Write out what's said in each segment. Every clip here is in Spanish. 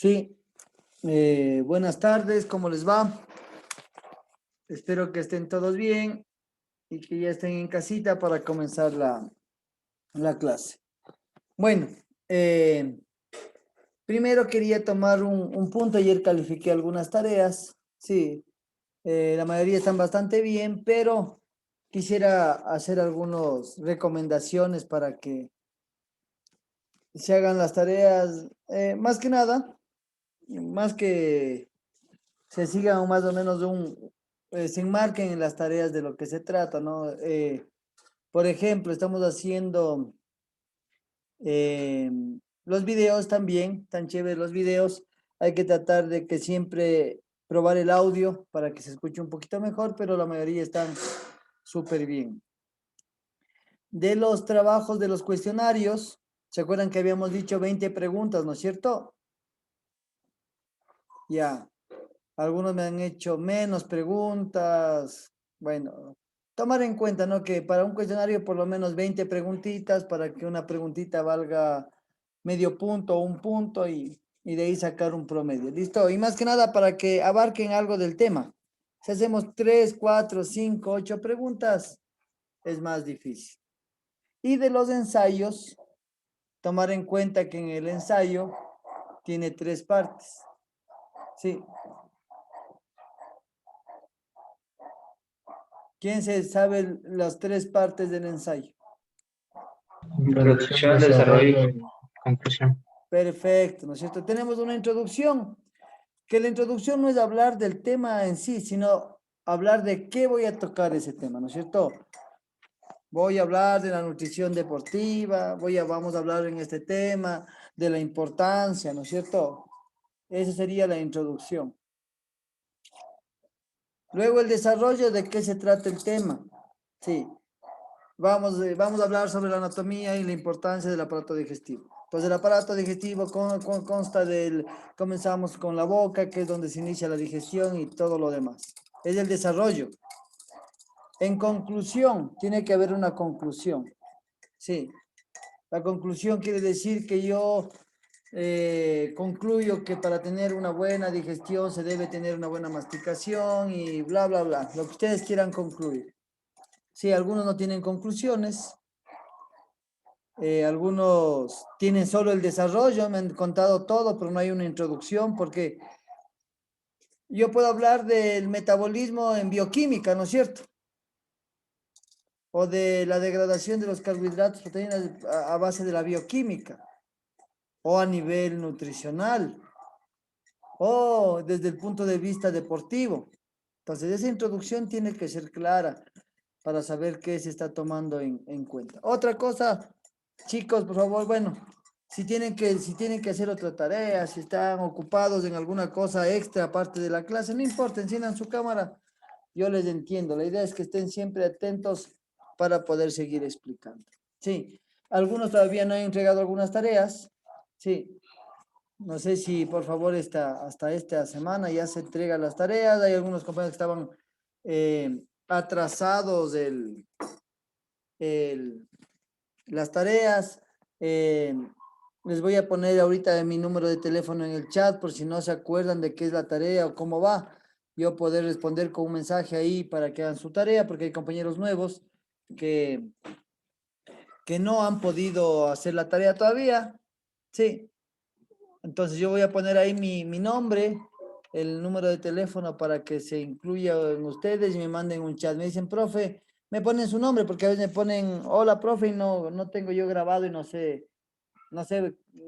Sí, buenas tardes, ¿cómo les va? Espero que estén todos bien y que ya estén en casita para comenzar la clase. Bueno, eh, primero quería tomar un punto. Ayer califiqué algunas tareas. Sí, la mayoría están bastante bien, pero quisiera hacer algunas recomendaciones para que se hagan las tareas, más que nada, más que se sigan más o menos se enmarquen en las tareas de lo que se trata, ¿no? Por ejemplo, estamos haciendo eh, los videos también, tan chéveres los videos. Hay que tratar de que siempre probar el audio para que se escuche un poquito mejor, pero la mayoría están súper bien. De los trabajos de los cuestionarios, ¿se acuerdan que habíamos dicho 20 preguntas, ¿no es cierto? Ya. Algunos me han hecho menos preguntas. Bueno, tomar en cuenta, ¿no? Que para un cuestionario por lo menos 20 preguntitas para que una preguntita valga medio punto o un punto y de ahí sacar un promedio. ¿Listo? Y más que nada para que abarquen algo del tema. Si hacemos 3, 4, 5, 8 preguntas, es más difícil. Y de los ensayos, tomar en cuenta que en el ensayo tiene 3 partes. Sí. ¿Quién se sabe las 3 partes del ensayo? Introducción, desarrollo y conclusión. Perfecto, ¿no es cierto? Tenemos una introducción, que la introducción no es hablar del tema en sí, sino hablar de qué voy a tocar ese tema, ¿no es cierto? Voy a hablar de la nutrición deportiva, vamos a hablar en este tema de la importancia, ¿no es cierto? Esa sería la introducción. Luego el desarrollo, de qué se trata el tema. Sí, vamos a hablar sobre la anatomía y la importancia del aparato digestivo. Pues el aparato digestivo consta comenzamos con la boca, que es donde se inicia la digestión y todo lo demás. Es el desarrollo. En conclusión, tiene que haber una conclusión. Sí, la conclusión quiere decir que yo concluyo que para tener una buena digestión se debe tener una buena masticación y bla, bla, bla. Lo que ustedes quieran concluir. Sí, algunos no tienen conclusiones. Algunos tienen solo el desarrollo, me han contado todo, pero no hay una introducción, porque yo puedo hablar del metabolismo en bioquímica, ¿no es cierto? O de la degradación de los carbohidratos, proteínas a base de la bioquímica, o a nivel nutricional, o desde el punto de vista deportivo. Entonces, esa introducción tiene que ser clara para saber qué se está tomando en cuenta. Otra cosa, chicos, por favor, bueno, si tienen que hacer otra tarea, si están ocupados en alguna cosa extra aparte de la clase, no importa, enciendan su cámara, yo les entiendo. La idea es que estén siempre atentos para poder seguir explicando. Sí, algunos todavía no han entregado algunas tareas. Sí, no sé si por favor hasta esta semana ya se entregan las tareas. Hay algunos compañeros que estaban atrasados el- las tareas. Eh, Les voy a poner ahorita mi número de teléfono en el chat por si no se acuerdan de qué es la tarea o cómo va. Yo poder responder con un mensaje ahí para que hagan su tarea, porque hay compañeros nuevos que, que no han podido hacer la tarea todavía. Sí, entonces yo voy a poner ahí mi nombre, el número de teléfono para que se incluya en ustedes y me manden un chat. Me dicen, profe, me ponen su nombre porque a veces me ponen, hola, profe, y no tengo yo grabado y no sé,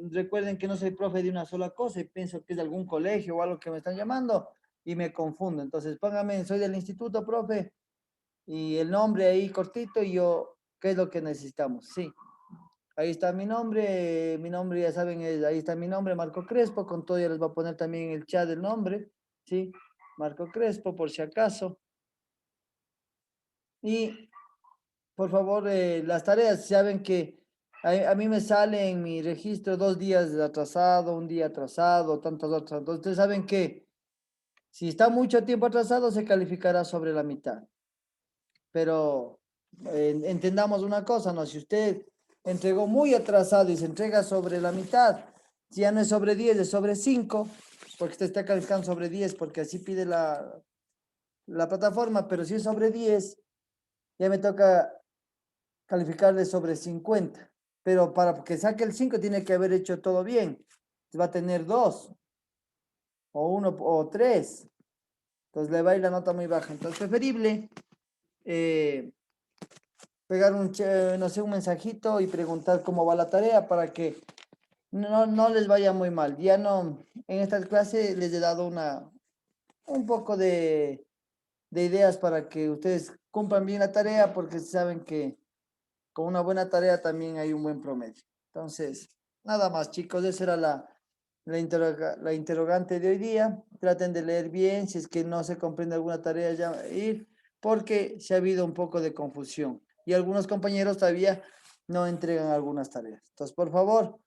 recuerden que no soy profe de una sola cosa y pienso que es de algún colegio o algo que me están llamando y me confundo. Entonces póngame, soy del instituto, profe, y el nombre ahí cortito y yo, ¿qué es lo que necesitamos? Sí. Ahí está mi nombre ya saben, ahí está mi nombre, Marco Crespo, con todo ya les voy a poner también en el chat el nombre, ¿sí? Marco Crespo, por si acaso. Y por favor, las tareas, saben que a mí me sale en mi registro 2 días atrasado, un día atrasado, tantas otras. Entonces, ustedes saben que si está mucho tiempo atrasado, se calificará sobre la mitad. Pero entendamos una cosa, ¿no? Si usted entregó muy atrasado y se entrega sobre la mitad, Si ya no es sobre 10, es sobre 5, porque usted está calificando sobre 10, porque así pide la plataforma, pero si es sobre 10, ya me toca calificarle sobre 50. Pero para que saque el 5 tiene que haber hecho todo bien. Va a tener 2, o 1, o 3. Entonces le va a ir la nota muy baja. Entonces preferible pegar no sé, un mensajito y preguntar cómo va la tarea para que no les vaya muy mal. Ya no, en esta clase les he dado un poco de ideas para que ustedes cumplan bien la tarea, porque saben que con una buena tarea también hay un buen promedio. Entonces, nada más, chicos, esa era la interrogante de hoy día. Traten de leer bien, si es que no se comprende alguna tarea, ya ir, porque se ha habido un poco de confusión y algunos compañeros todavía no entregan algunas tareas. Entonces, por favor,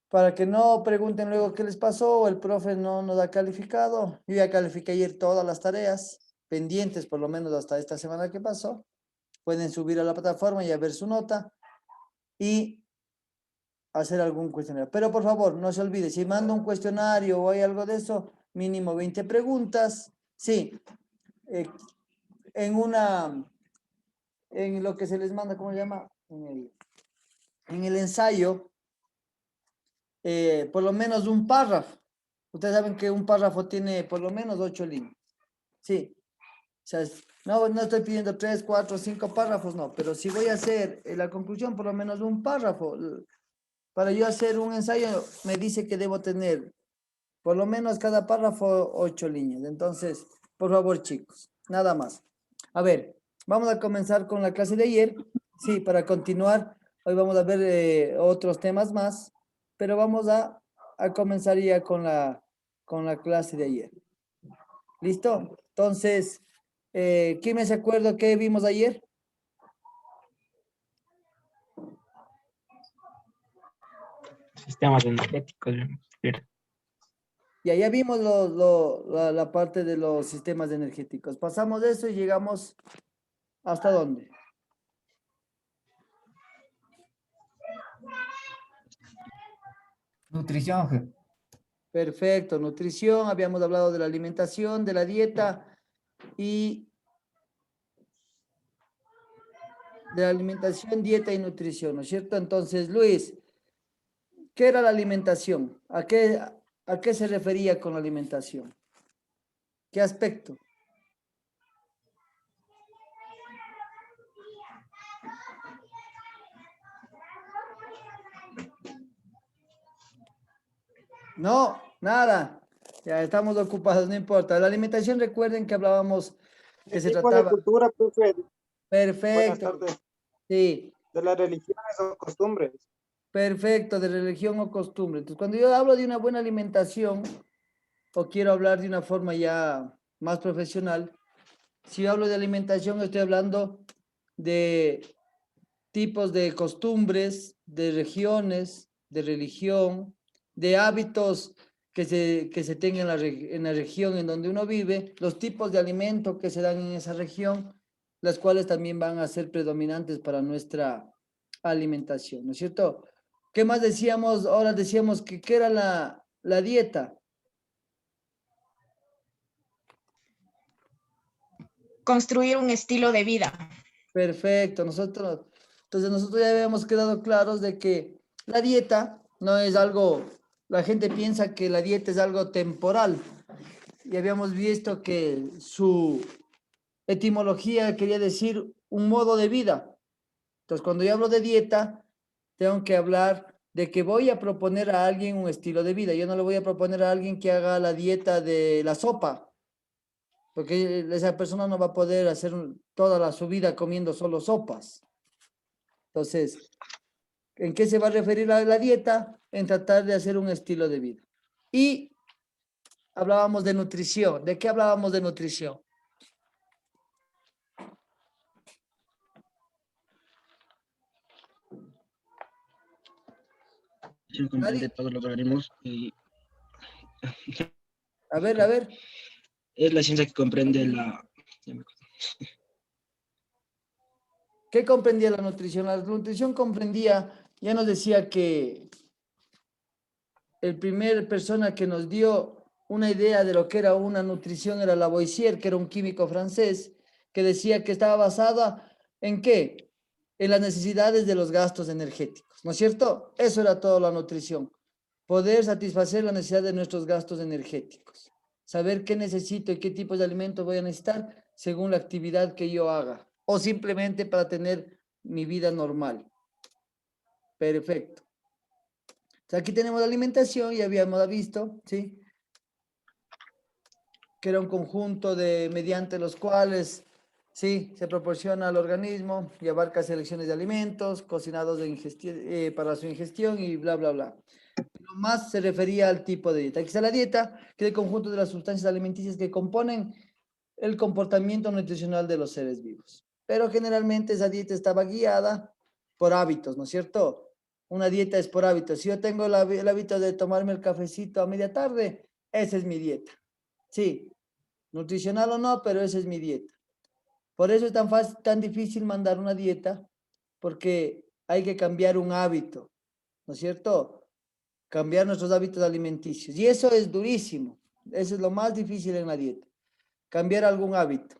para que no pregunten luego qué les pasó, o el profe no nos ha calificado. Yo ya califiqué ayer todas las tareas pendientes, por lo menos hasta esta semana que pasó. Pueden subir a la plataforma y a ver su nota y hacer algún cuestionario. Pero por favor, no se olvide, si mando un cuestionario o hay algo de eso, mínimo 20 preguntas. Sí, eh, en lo que se les manda, ¿cómo se llama? En el ensayo, por lo menos un párrafo. Ustedes saben que un párrafo tiene por lo menos 8 líneas. Sí, o sea, no estoy pidiendo 3, 4, 5 párrafos, no, pero si voy a hacer la conclusión, por lo menos un párrafo. Para yo hacer un ensayo, me dice que debo tener por lo menos cada párrafo 8 líneas. Entonces, por favor, chicos, nada más. A ver, vamos a comenzar con la clase de ayer. Sí, para continuar, hoy vamos a ver otros temas más, pero vamos a comenzar ya con la clase de ayer. ¿Listo? Entonces, ¿quién me se acuerda qué vimos ayer? Sistemas energéticos. Mira, Ya vimos la parte de los sistemas energéticos. Pasamos de eso y llegamos ¿hasta dónde? Nutrición, jefe. Perfecto, nutrición, habíamos hablado de la alimentación, de la dieta y de la alimentación, dieta y nutrición, ¿no es cierto? Entonces, Luis, ¿qué era la alimentación? ¿A qué se refería con la alimentación? ¿Qué aspecto? No, nada. Ya estamos ocupados, no importa. La alimentación, recuerden que hablábamos que El se tipo de trataba. cultura, profe. Buenas Perfecto. tardes. Sí, De las religiones o costumbres. perfecto, de religión o costumbre. Entonces, cuando yo hablo de una buena alimentación o quiero hablar de una forma ya más profesional, si yo hablo de alimentación, estoy hablando de tipos de costumbres, de regiones, de religión, de hábitos que se tengan en la región en donde uno vive, los tipos de alimento que se dan en esa región, las cuales también van a ser predominantes para nuestra alimentación, ¿no es cierto? ¿Qué más decíamos? Ahora decíamos que ¿qué era la dieta? Construir un estilo de vida. Perfecto, entonces nosotros ya habíamos quedado claros de que la dieta no es algo, la gente piensa que la dieta es algo temporal y habíamos visto que su etimología quería decir un modo de vida. Entonces, cuando yo hablo de dieta, tengo que hablar de que voy a proponer a alguien un estilo de vida. Yo no le voy a proponer a alguien que haga la dieta de la sopa, porque esa persona no va a poder hacer toda su vida comiendo solo sopas. Entonces, ¿en qué se va a referir a la dieta? En tratar de hacer un estilo de vida. Y hablábamos de nutrición. ¿De qué hablábamos de nutrición? Sí, comprende ¿Nadie? todos los organismos y A ver. es la ciencia que comprende ¿Qué comprendía la nutrición? La nutrición comprendía, ya nos decía que el primer persona que nos dio una idea de lo que era una nutrición era Lavoisier, que era un químico francés, que decía que estaba basada ¿en qué? En las necesidades de los gastos energéticos, ¿no es cierto? Eso era toda la nutrición. Poder satisfacer la necesidad de nuestros gastos energéticos. Saber qué necesito y qué tipos de alimentos voy a necesitar según la actividad que yo haga. O simplemente para tener mi vida normal. Perfecto. O sea, aquí tenemos la alimentación, ya habíamos visto, ¿sí? Que era un conjunto de mediante los cuales, sí, se proporciona al organismo y abarca selecciones de alimentos, cocinados para su ingestión y bla, bla, bla. Pero más se refería al tipo de dieta. Aquí está la dieta, que es el conjunto de las sustancias alimenticias que componen el comportamiento nutricional de los seres vivos. Pero generalmente esa dieta estaba guiada por hábitos, ¿no es cierto? Una dieta es por hábitos. Si yo tengo el hábito de tomarme el cafecito a media tarde, esa es mi dieta. Sí, nutricional o no, pero esa es mi dieta. Por eso es tan fácil, tan difícil mandar una dieta, porque hay que cambiar un hábito, ¿no es cierto? Cambiar nuestros hábitos alimenticios. Y eso es durísimo. Eso es lo más difícil en la dieta. Cambiar algún hábito.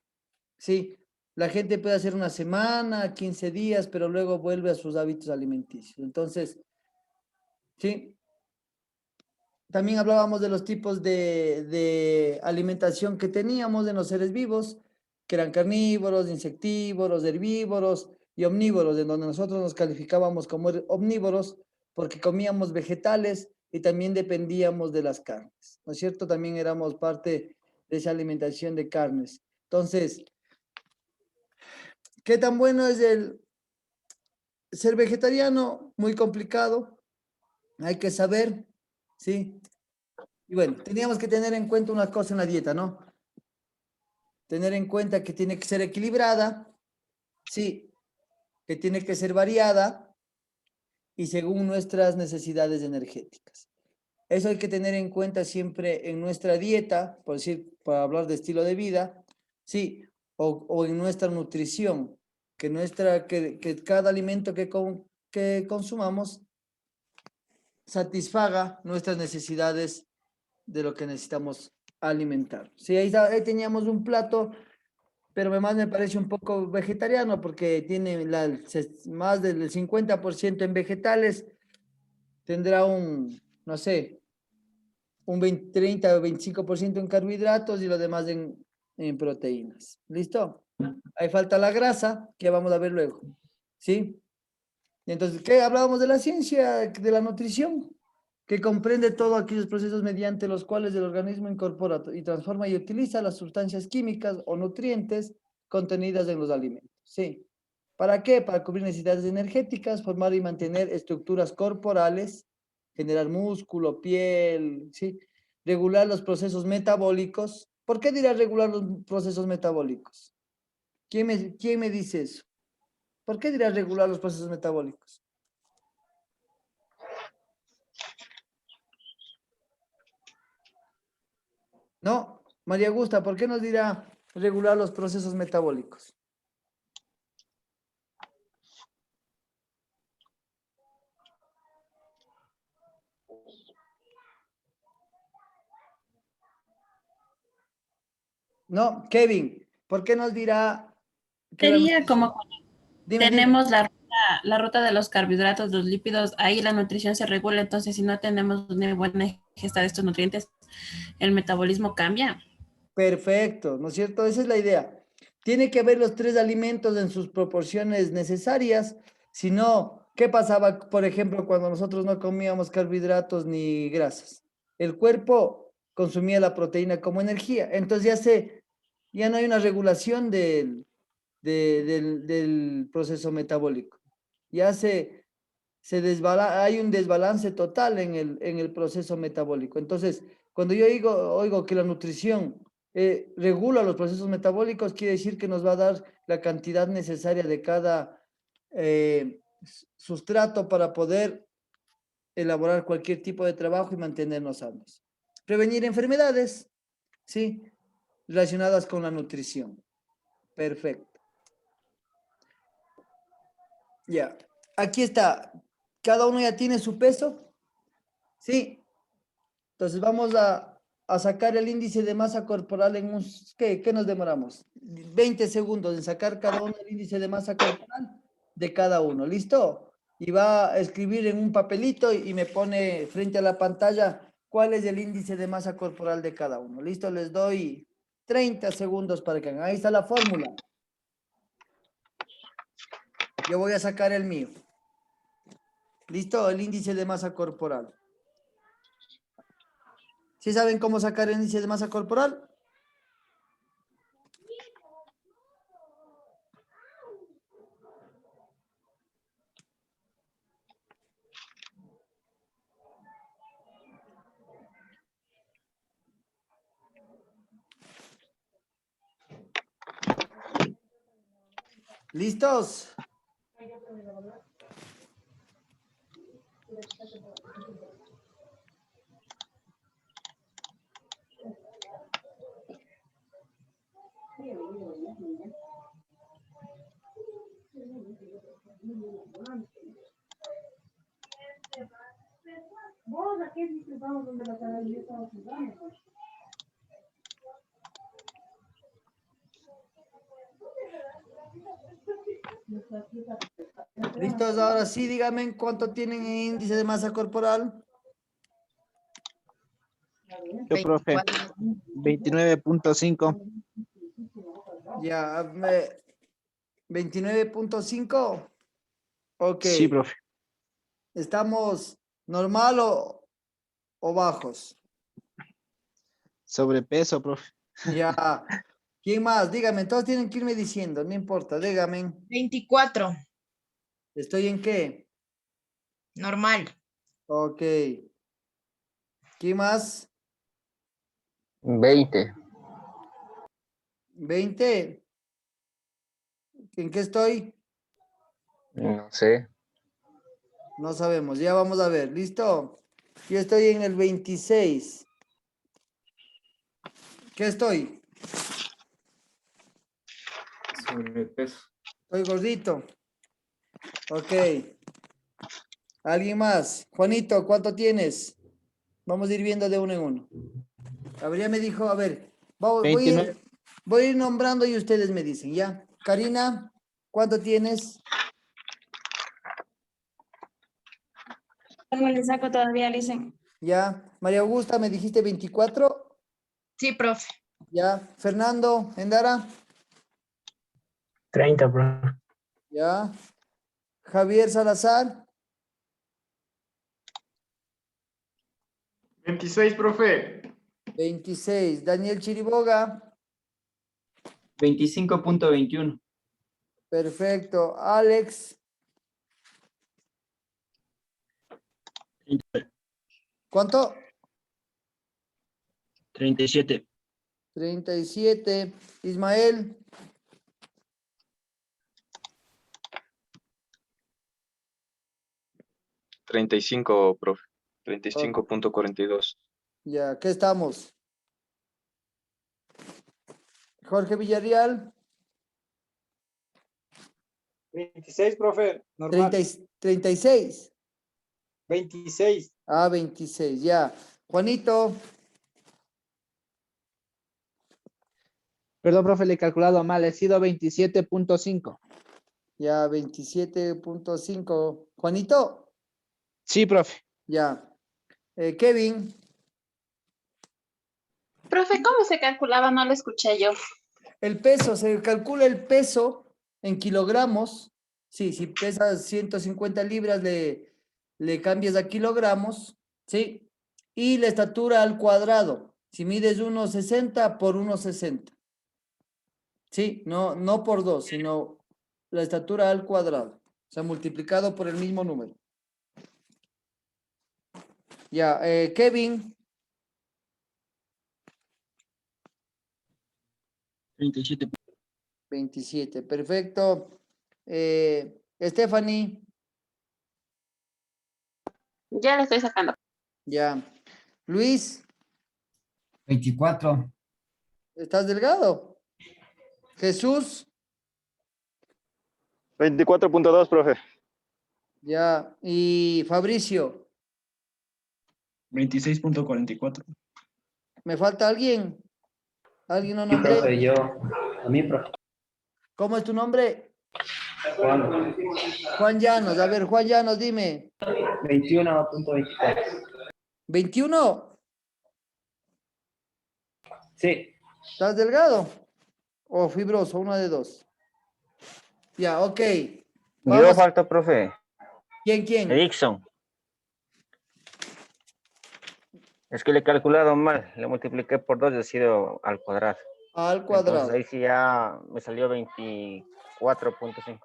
Sí, la gente puede hacer una semana, 15 días, pero luego vuelve a sus hábitos alimenticios. Entonces, sí, también hablábamos de los tipos de alimentación que teníamos en los seres vivos, que eran carnívoros, insectívoros, herbívoros y omnívoros, en donde nosotros nos calificábamos como omnívoros porque comíamos vegetales y también dependíamos de las carnes, ¿no es cierto? También éramos parte de esa alimentación de carnes. Entonces, ¿qué tan bueno es el ser vegetariano? Muy complicado, hay que saber, ¿sí? Y bueno, teníamos que tener en cuenta una cosa en la dieta, ¿no? Tener en cuenta que tiene que ser equilibrada, sí, que tiene que ser variada y según nuestras necesidades energéticas. Eso hay que tener en cuenta siempre en nuestra dieta, por decir, para hablar de estilo de vida, sí, o en nuestra nutrición, que cada alimento que consumamos satisfaga nuestras necesidades de lo que necesitamos alimentar. Sí, ahí teníamos un plato, pero además me parece un poco vegetariano porque tiene más del 50% en vegetales, tendrá no sé, un 20, 30 o 25% en carbohidratos y lo demás en proteínas. ¿Listo? Ahí falta la grasa, que vamos a ver luego. ¿Sí? Entonces, ¿qué? Hablábamos de la ciencia, de la nutrición, que comprende todos aquellos procesos mediante los cuales el organismo incorpora y transforma y utiliza las sustancias químicas o nutrientes contenidas en los alimentos. ¿Sí? ¿Para qué? Para cubrir necesidades energéticas, formar y mantener estructuras corporales, generar músculo, piel, ¿sí? Regular los procesos metabólicos. ¿Por qué dirá regular los procesos metabólicos? ¿Quién me dice eso? ¿Por qué dirá regular los procesos metabólicos? No, María Augusta, ¿por qué nos dirá regular los procesos metabólicos? No, Kevin, ¿por qué nos dirá que la Sería nutrición? como Dime, dime. tenemos la ruta de los carbohidratos, los lípidos, ahí la nutrición se regula, entonces si no tenemos una buena ingesta de estos nutrientes, el metabolismo cambia. Perfecto, ¿no es cierto? Esa es la idea. Tiene que haber los tres alimentos en sus proporciones necesarias. Si no, ¿qué pasaba, por ejemplo, cuando nosotros no comíamos carbohidratos ni grasas? El cuerpo consumía la proteína como energía. Entonces ya no hay una regulación del proceso metabólico. Ya hay un desbalance total en el proceso metabólico. Entonces, cuando yo oigo que la nutrición regula los procesos metabólicos, quiere decir que nos va a dar la cantidad necesaria de cada sustrato para poder elaborar cualquier tipo de trabajo y mantenernos sanos. Prevenir enfermedades, ¿sí? Relacionadas con la nutrición. Perfecto. Ya. Aquí está. Cada uno ya tiene su peso. Sí. Entonces vamos a sacar el índice de masa corporal en un... ¿Qué nos demoramos? 20 segundos en sacar cada uno el índice de masa corporal de cada uno. ¿Listo? Y va a escribir en un papelito y me pone frente a la pantalla cuál es el índice de masa corporal de cada uno. ¿Listo? Les doy 30 segundos para que hagan. Ahí está la fórmula. Yo voy a sacar el mío. ¿Listo? El índice de masa corporal. ¿Sí saben cómo sacar el índice de masa corporal? ¿Listos? ¿Listos? Ahora sí, díganme cuánto tienen en índice de masa corporal. Yo, profe. 29.5. Ya, 29.5. Ok. Sí, profe. ¿Estamos normal o bajos? Sobrepeso, profe. Ya. ¿Quién más? Dígame, todos tienen que irme diciendo, no importa, dígame. 24, ¿Estoy en qué? normal. Ok. ¿Quién más? 20. 20. ¿En qué estoy? No sé. No sabemos, ya vamos a ver. ¿Listo? Yo estoy en el 26. ¿Qué estoy? Sobrepeso. Estoy gordito. Ok. ¿Alguien más? Juanito, ¿cuánto tienes? Vamos a ir viendo de uno en uno. Gabriel me dijo, a ver, voy, 29. voy a ir nombrando y ustedes me dicen, ¿ya? Karina, ¿cuánto tienes? ¿Cómo le saco todavía, dicen? ¿Ya? María Augusta, me dijiste 24. Sí, profe. ¿Ya? Fernando, Endara. 30, profe. ¿Ya? Javier Salazar. 26, profe. 26. Daniel Chiriboga. 25.21. Perfecto. Alex. 30, ¿Cuánto? 37, 37. Ismael. 35, profe. Ok. 35.42. Ya, ¿qué estamos? Jorge Villarreal. 26, profe. Normal. 36. 26. Ah, 26, ya. Juanito. Perdón, profe, le he calculado mal. He sido 27.5. Ya, 27.5. Juanito. Sí, profe. Ya. Kevin. Profe, ¿cómo se calculaba? No lo escuché yo. El peso, se calcula el peso en kilogramos. Sí, si pesas 150 libras, le cambias a kilogramos, ¿sí? Y la estatura al cuadrado. Si mides 1,60 por 1,60. Sí, no por 2, sino la estatura al cuadrado. O sea, multiplicado por el mismo número. Ya, Kevin. 37, 27, perfecto. Stephanie. Ya lo estoy sacando. Ya. Luis, 24. ¿estás delgado? Jesús. 24.2, profe. Ya. Y Fabricio. 26.44. ¿Me falta alguien? ¿Alguien no Sí, nombré? profe, yo. A mí, profe. ¿Cómo es tu nombre? Juan, Juan Llanos. A ver, Juan Llanos, dime. 21.24. 21. Sí. ¿Estás delgado? ¿O fibroso? Una de dos. Ya, ok. Yo Vamos. falta, profe. ¿Quién? Edixon. Es que le he calculado mal. Le multipliqué por 2 y ha sido al cuadrado. Al Entonces cuadrado. ahí sí ya me salió 24.5.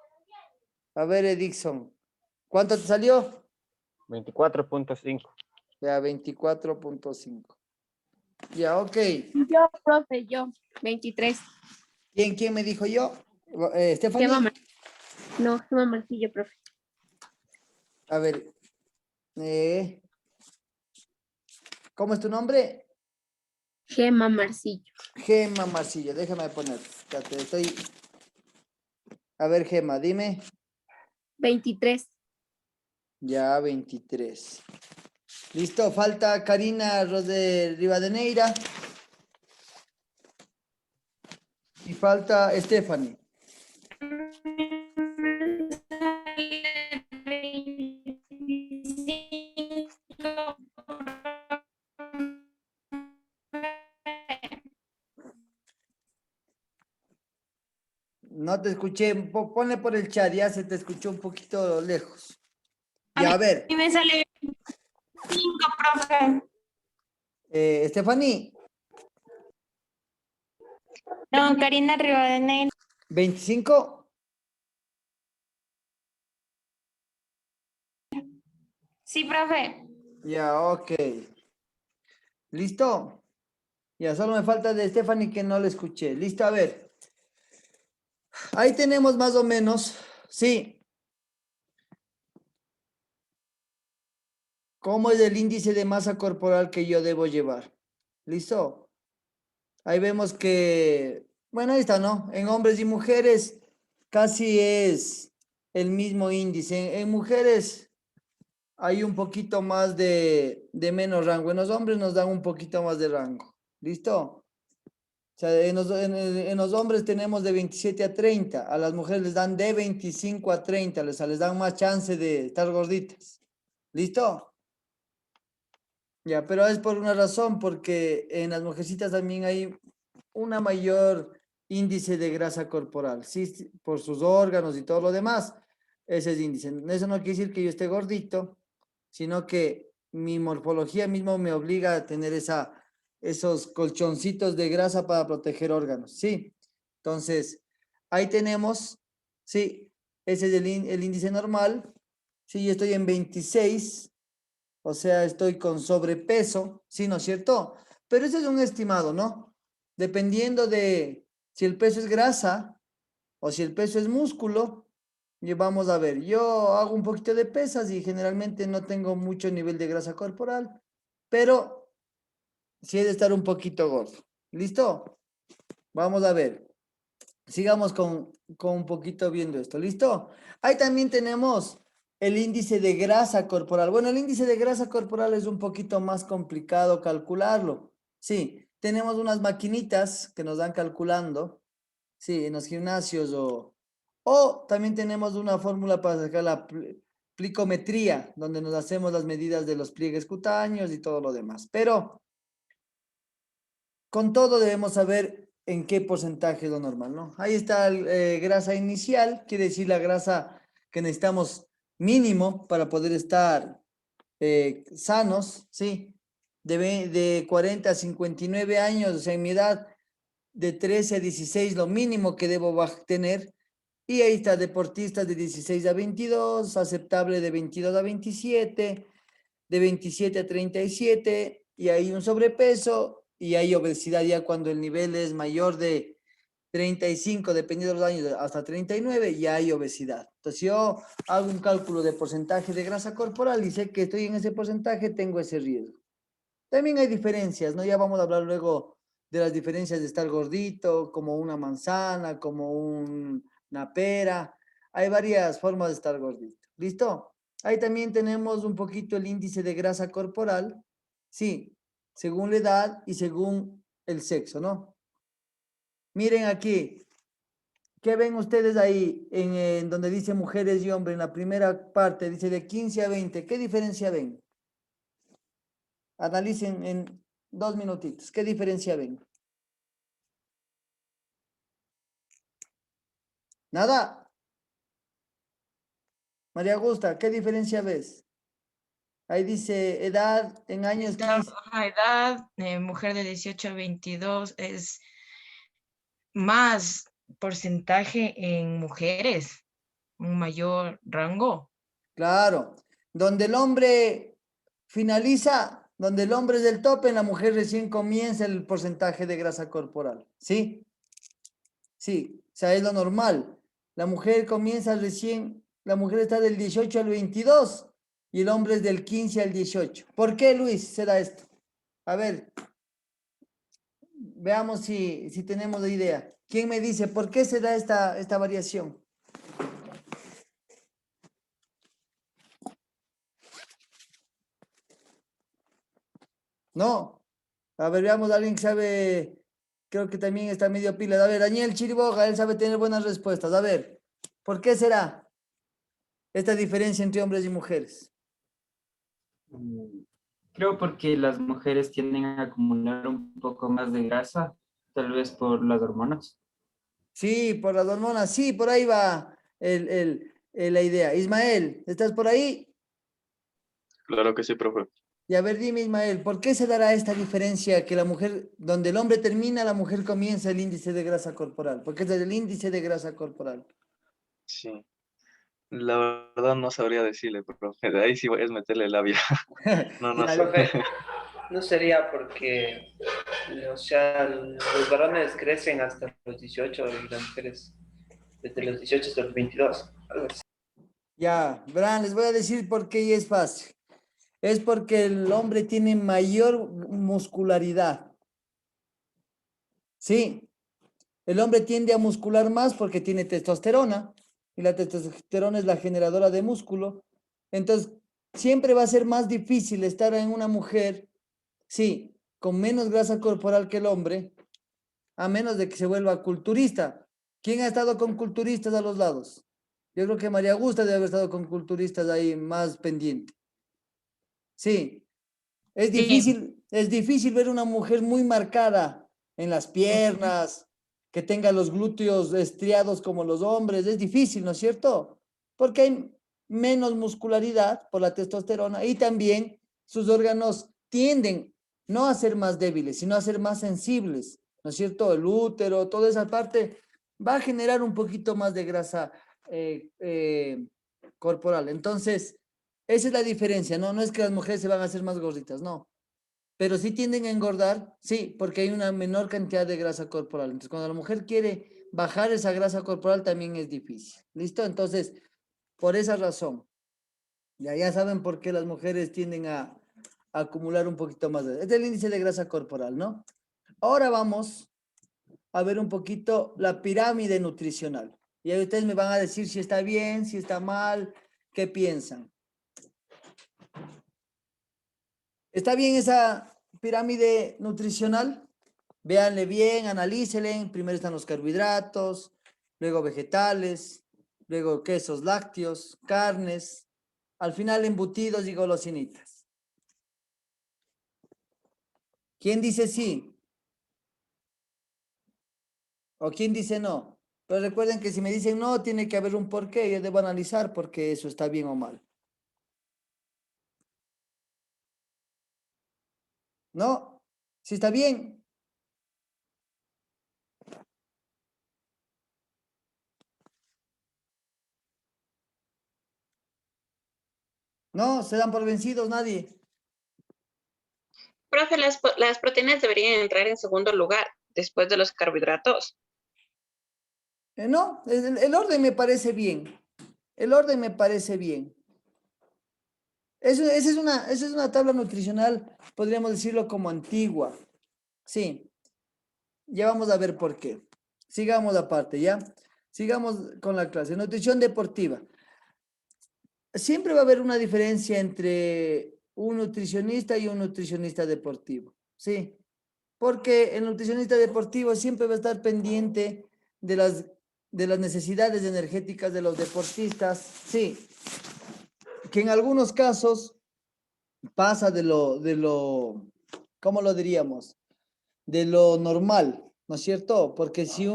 A ver, Edixon. ¿Cuánto te salió? 24.5. Ya, 24.5. Ya, ok. Yo, profe, yo. 23. ¿Quién me dijo yo? Stephanie. Gema Marcillo, profe. A ver. ¿Cómo es tu nombre? Gema Marcillo. Gema Marcillo. Déjame poner. Espérate, estoy. A ver, Gema, dime. 23. Ya, 23. Listo, falta Karina Rode Rivadeneira. Y falta Stephanie. No te escuché. Ponle por el chat, ya se te escuchó un poquito lejos. Ya, a ver. Y me sale 5, profe. Stephanie, No, Karina Rivadeneira. 25. Sí, profe. Ya, ok. ¿Listo? Ya, solo me falta de Stephanie que no le escuché. Listo, a ver. Ahí tenemos más o menos, sí. ¿Cómo es el índice de masa corporal que yo debo llevar? ¿Listo? Ahí vemos que, bueno, ahí está, ¿no? En hombres y mujeres casi es el mismo índice. En mujeres hay un poquito más de menos rango. En los hombres nos dan un poquito más de rango. ¿Listo? O sea, en los hombres tenemos de 27 a 30. A las mujeres les dan de 25 a 30. Les dan más chance de estar gorditas. ¿Listo? Ya, pero es por una razón, porque en las mujercitas también hay una mayor índice de grasa corporal, sí, por sus órganos y todo lo demás, ese es índice. Eso no quiere decir que yo esté gordito, sino que mi morfología mismo me obliga a tener esos colchoncitos de grasa para proteger órganos, sí. Entonces, ahí tenemos, sí, ese es el índice normal, sí, yo estoy en 26. O sea, estoy con sobrepeso, ¿sí, no es cierto? Pero ese es un estimado, ¿no? Dependiendo de si el peso es grasa o si el peso es músculo, y vamos a ver, yo hago un poquito de pesas y generalmente no tengo mucho nivel de grasa corporal, pero sí he de estar un poquito gordo. ¿Listo? Vamos a ver. Sigamos con un poquito viendo esto. ¿Listo? Ahí también tenemos el índice de grasa corporal. Bueno, el índice de grasa corporal es un poquito más complicado calcularlo. Sí, tenemos unas maquinitas que nos dan calculando, sí, en los gimnasios o también tenemos una fórmula para sacar la plicometría, donde nos hacemos las medidas de los pliegues cutáneos y todo lo demás. Pero con todo debemos saber en qué porcentaje es lo normal, ¿no? Ahí está grasa inicial, quiere decir la grasa que necesitamos mínimo para poder estar sanos, ¿sí? De 40 a 59 años, o sea, en mi edad, de 13 a 16, lo mínimo que debo tener. Y ahí está, deportistas de 16 a 22, aceptable de 22 a 27, de 27 a 37, y hay un sobrepeso, y hay obesidad ya cuando el nivel es mayor de 35, dependiendo de los años, hasta 39, ya hay obesidad. Entonces, yo hago un cálculo de porcentaje de grasa corporal y sé que estoy en ese porcentaje, tengo ese riesgo. También hay diferencias, ¿no? Ya vamos a hablar luego de las diferencias de estar gordito, como una manzana, como una pera. Hay varias formas de estar gordito. ¿Listo? Ahí también tenemos un poquito el índice de grasa corporal. Sí, según la edad y según el sexo, ¿no? Miren aquí. ¿Qué ven ustedes ahí en donde dice mujeres y hombres? En la primera parte dice de 15 a 20. ¿Qué diferencia ven? Analicen en 2 minutitos. ¿Qué diferencia ven? Nada. María Augusta, ¿qué diferencia ves? Ahí dice edad en años 15. La edad, mujer de 18 a 22 es más porcentaje en mujeres, un mayor rango. Claro. Donde el hombre finaliza, donde el hombre es del tope, en la mujer recién comienza el porcentaje de grasa corporal. ¿Sí? Sí, o sea, es lo normal. La mujer comienza recién, la mujer está del 18 al 22 y el hombre es del 15 al 18. ¿Por qué, Luis, será esto? A ver, veamos si tenemos la idea. ¿Quién me dice por qué se da esta variación? No. A ver, veamos, alguien que sabe, creo que también está medio pila. A ver, Daniel Chiriboga, él sabe tener buenas respuestas. A ver, ¿por qué será esta diferencia entre hombres y mujeres? Creo porque las mujeres tienden a acumular un poco más de grasa, tal vez por las hormonas. Sí, por las hormonas, sí, por ahí va la idea. Ismael, ¿estás por ahí? Claro que sí, profe. Y a ver, dime, Ismael, ¿por qué se dará esta diferencia que la mujer, donde el hombre termina, la mujer comienza el índice de grasa corporal? ¿Por qué es el índice de grasa corporal? Sí. La verdad no sabría decirle, profe. De ahí sí es meterle labia. No, no Ya, sé. Profe, ¿no sería porque, o sea, los varones crecen hasta los 18 y las mujeres desde los 18 hasta los 22? Algo así. ya, verán, les voy a decir por qué y es fácil. Es porque el hombre tiene mayor muscularidad. Sí, el hombre tiende a muscular más porque tiene testosterona y la testosterona es la generadora de músculo. Entonces, siempre va a ser más difícil estar en una mujer, sí, con menos grasa corporal que el hombre, a menos de que se vuelva culturista. ¿Quién ha estado con culturistas a los lados? Yo creo que María Augusta debe haber estado con culturistas ahí más pendiente. Sí, Sí, es difícil ver una mujer muy marcada en las piernas, que tenga los glúteos estriados como los hombres, es difícil, ¿no es cierto? Porque hay menos muscularidad por la testosterona y también sus órganos tienden no a ser más débiles, sino a ser más sensibles, ¿no es cierto? El útero, toda esa parte va a generar un poquito más de grasa corporal. Entonces, esa es la diferencia, ¿no? No es que las mujeres se van a hacer más gorditas, no. Pero sí tienden a engordar, sí, porque hay una menor cantidad de grasa corporal. Entonces, cuando la mujer quiere bajar esa grasa corporal, también es difícil. ¿Listo? Entonces, por esa razón, ya saben por qué las mujeres tienden a acumular un poquito más de... Es el índice de grasa corporal, ¿no? Ahora vamos a ver un poquito la pirámide nutricional. Y ahí ustedes me van a decir si está bien, si está mal, qué piensan. ¿Está bien esa pirámide nutricional? Véanle bien, analícenle. Primero están los carbohidratos, luego vegetales, luego quesos lácteos, carnes, al final embutidos y golosinitas. ¿Quién dice sí? ¿O quién dice no? Pero recuerden que si me dicen no, tiene que haber un porqué. Yo debo analizar por qué eso está bien o mal. ¿No? ¿Sí está bien? ¿No? ¿Se dan por vencidos nadie? Profe, las proteínas deberían entrar en segundo lugar, después de los carbohidratos. No, el orden me parece bien. El orden me parece bien. Esa es una tabla nutricional, podríamos decirlo como antigua. Sí, ya vamos a ver por qué. Sigamos aparte, ¿ya? Sigamos con la clase. Nutrición deportiva. Siempre va a haber una diferencia entre un nutricionista y un nutricionista deportivo. Sí, porque el nutricionista deportivo siempre va a estar pendiente de las necesidades energéticas de los deportistas. Sí, que en algunos casos pasa ¿cómo lo diríamos? De lo normal, ¿no es cierto? Porque si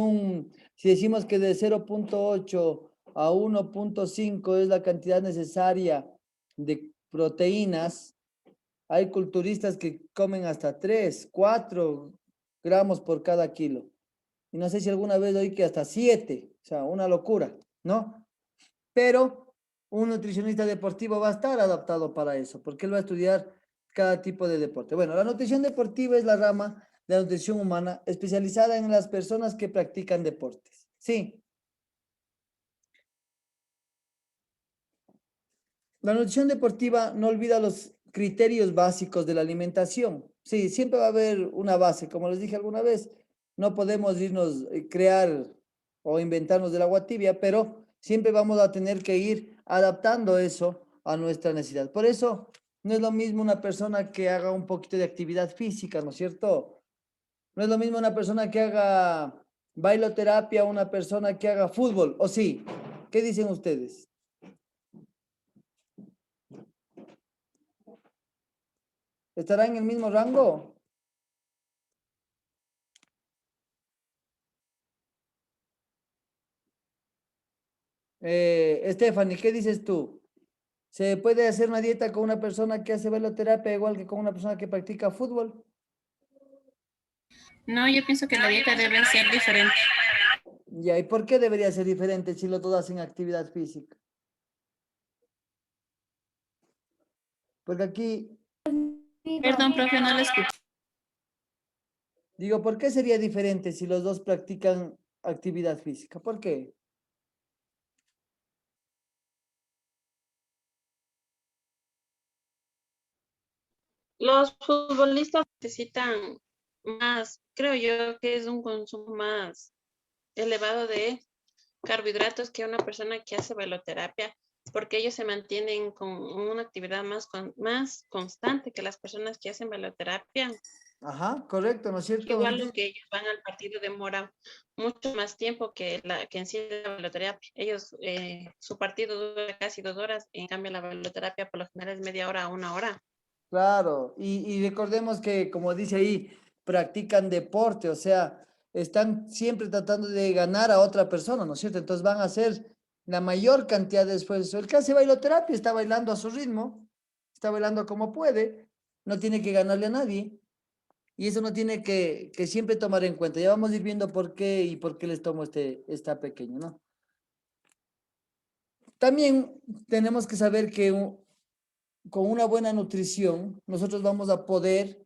decimos que de 0,8 a 1,5 es la cantidad necesaria de proteínas, hay culturistas que comen hasta 3, 4 gramos por cada kilo. Y no sé si alguna vez oí que hasta 7, o sea, una locura, ¿no? Pero un nutricionista deportivo va a estar adaptado para eso, porque él va a estudiar cada tipo de deporte. Bueno, la nutrición deportiva es la rama de la nutrición humana especializada en las personas que practican deportes. Sí. La nutrición deportiva no olvida los criterios básicos de la alimentación. Sí, siempre va a haber una base, como les dije alguna vez. No podemos irnos crear o inventarnos del agua tibia, pero siempre vamos a tener que ir adaptando eso a nuestra necesidad. Por eso no es lo mismo una persona que haga un poquito de actividad física, ¿no es cierto? No es lo mismo una persona que haga bailoterapia, una persona que haga fútbol, ¿o sí? ¿Qué dicen ustedes? ¿Estará en el mismo rango? Stephanie, ¿qué dices tú? ¿Se puede hacer una dieta con una persona que hace bailoterapia igual que con una persona que practica fútbol? No, yo pienso que la dieta debe ser diferente. Ya, ¿y por qué debería ser diferente si los dos hacen actividad física? Porque aquí, Perdón, profe, no lo escuché. digo, ¿por qué sería diferente si los dos practican actividad física? ¿Por qué? Los futbolistas necesitan más, creo yo que es un consumo más elevado de carbohidratos que una persona que hace bailoterapia, porque ellos se mantienen con una actividad más constante que las personas que hacen bailoterapia. Ajá, correcto, ¿no es cierto? Igual lo que ellos van al partido demora mucho más tiempo que en sí la bailoterapia. Ellos, su partido dura casi 2 horas, en cambio la bailoterapia por lo general es media hora a 1 hora. Claro, y recordemos que, como dice ahí, practican deporte, o sea, están siempre tratando de ganar a otra persona, ¿no es cierto? Entonces van a hacer la mayor cantidad de esfuerzo. El que hace bailoterapia está bailando a su ritmo, está bailando como puede, no tiene que ganarle a nadie, y eso no tiene que siempre tomar en cuenta. Ya vamos a ir viendo por qué y por qué les tomo esta pequeño, ¿no? También tenemos que saber que con una buena nutrición, nosotros vamos a poder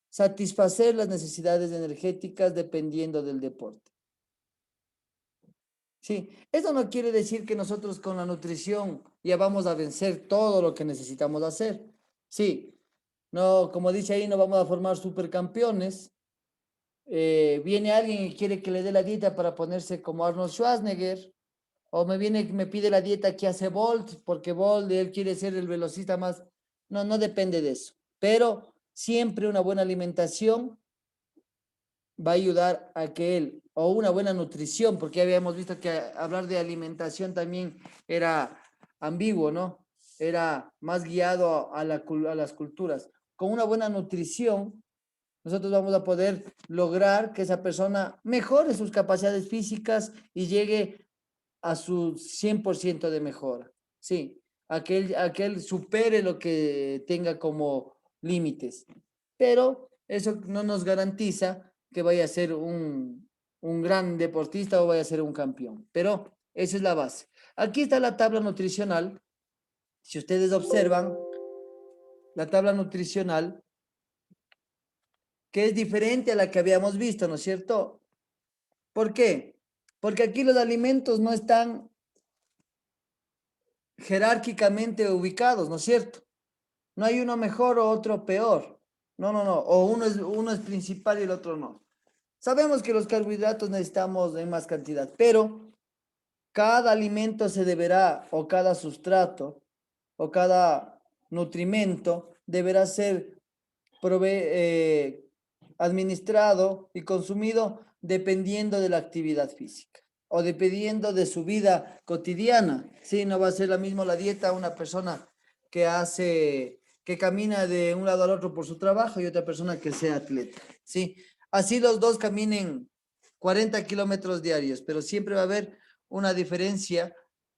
satisfacer las necesidades energéticas dependiendo del deporte. Sí, eso no quiere decir que nosotros con la nutrición ya vamos a vencer todo lo que necesitamos hacer. Sí, no, como dice ahí, no vamos a formar supercampeones. Viene alguien y quiere que le dé la dieta para ponerse como Arnold Schwarzenegger, o me pide la dieta que hace Bolt, porque Bolt, él quiere ser el velocista más. No, no depende de eso. Pero siempre una buena alimentación va a ayudar a que él, o una buena nutrición, porque ya habíamos visto que hablar de alimentación también era ambiguo, ¿no? Era más guiado a las culturas. Con una buena nutrición, nosotros vamos a poder lograr que esa persona mejore sus capacidades físicas y llegue a su 100% de mejora. Sí, a que él supere lo que tenga como límites. Pero eso no nos garantiza que vaya a ser un gran deportista o vaya a ser un campeón. Pero esa es la base. Aquí está la tabla nutricional. Si ustedes observan, la tabla nutricional, que es diferente a la que habíamos visto, ¿no es cierto? ¿Por qué? Porque aquí los alimentos no están jerárquicamente ubicados, ¿no es cierto? No hay uno mejor o otro peor. No, no, no. O uno es principal y el otro no. Sabemos que los carbohidratos necesitamos en más cantidad, pero cada alimento se deberá, o cada sustrato, o cada nutrimento, deberá ser administrado y consumido dependiendo de la actividad física o dependiendo de su vida cotidiana. Sí, no va a ser la misma la dieta una persona que camina de un lado al otro por su trabajo y otra persona que sea atleta. Sí, así los dos caminen 40 kilómetros diarios, pero siempre va a haber una diferencia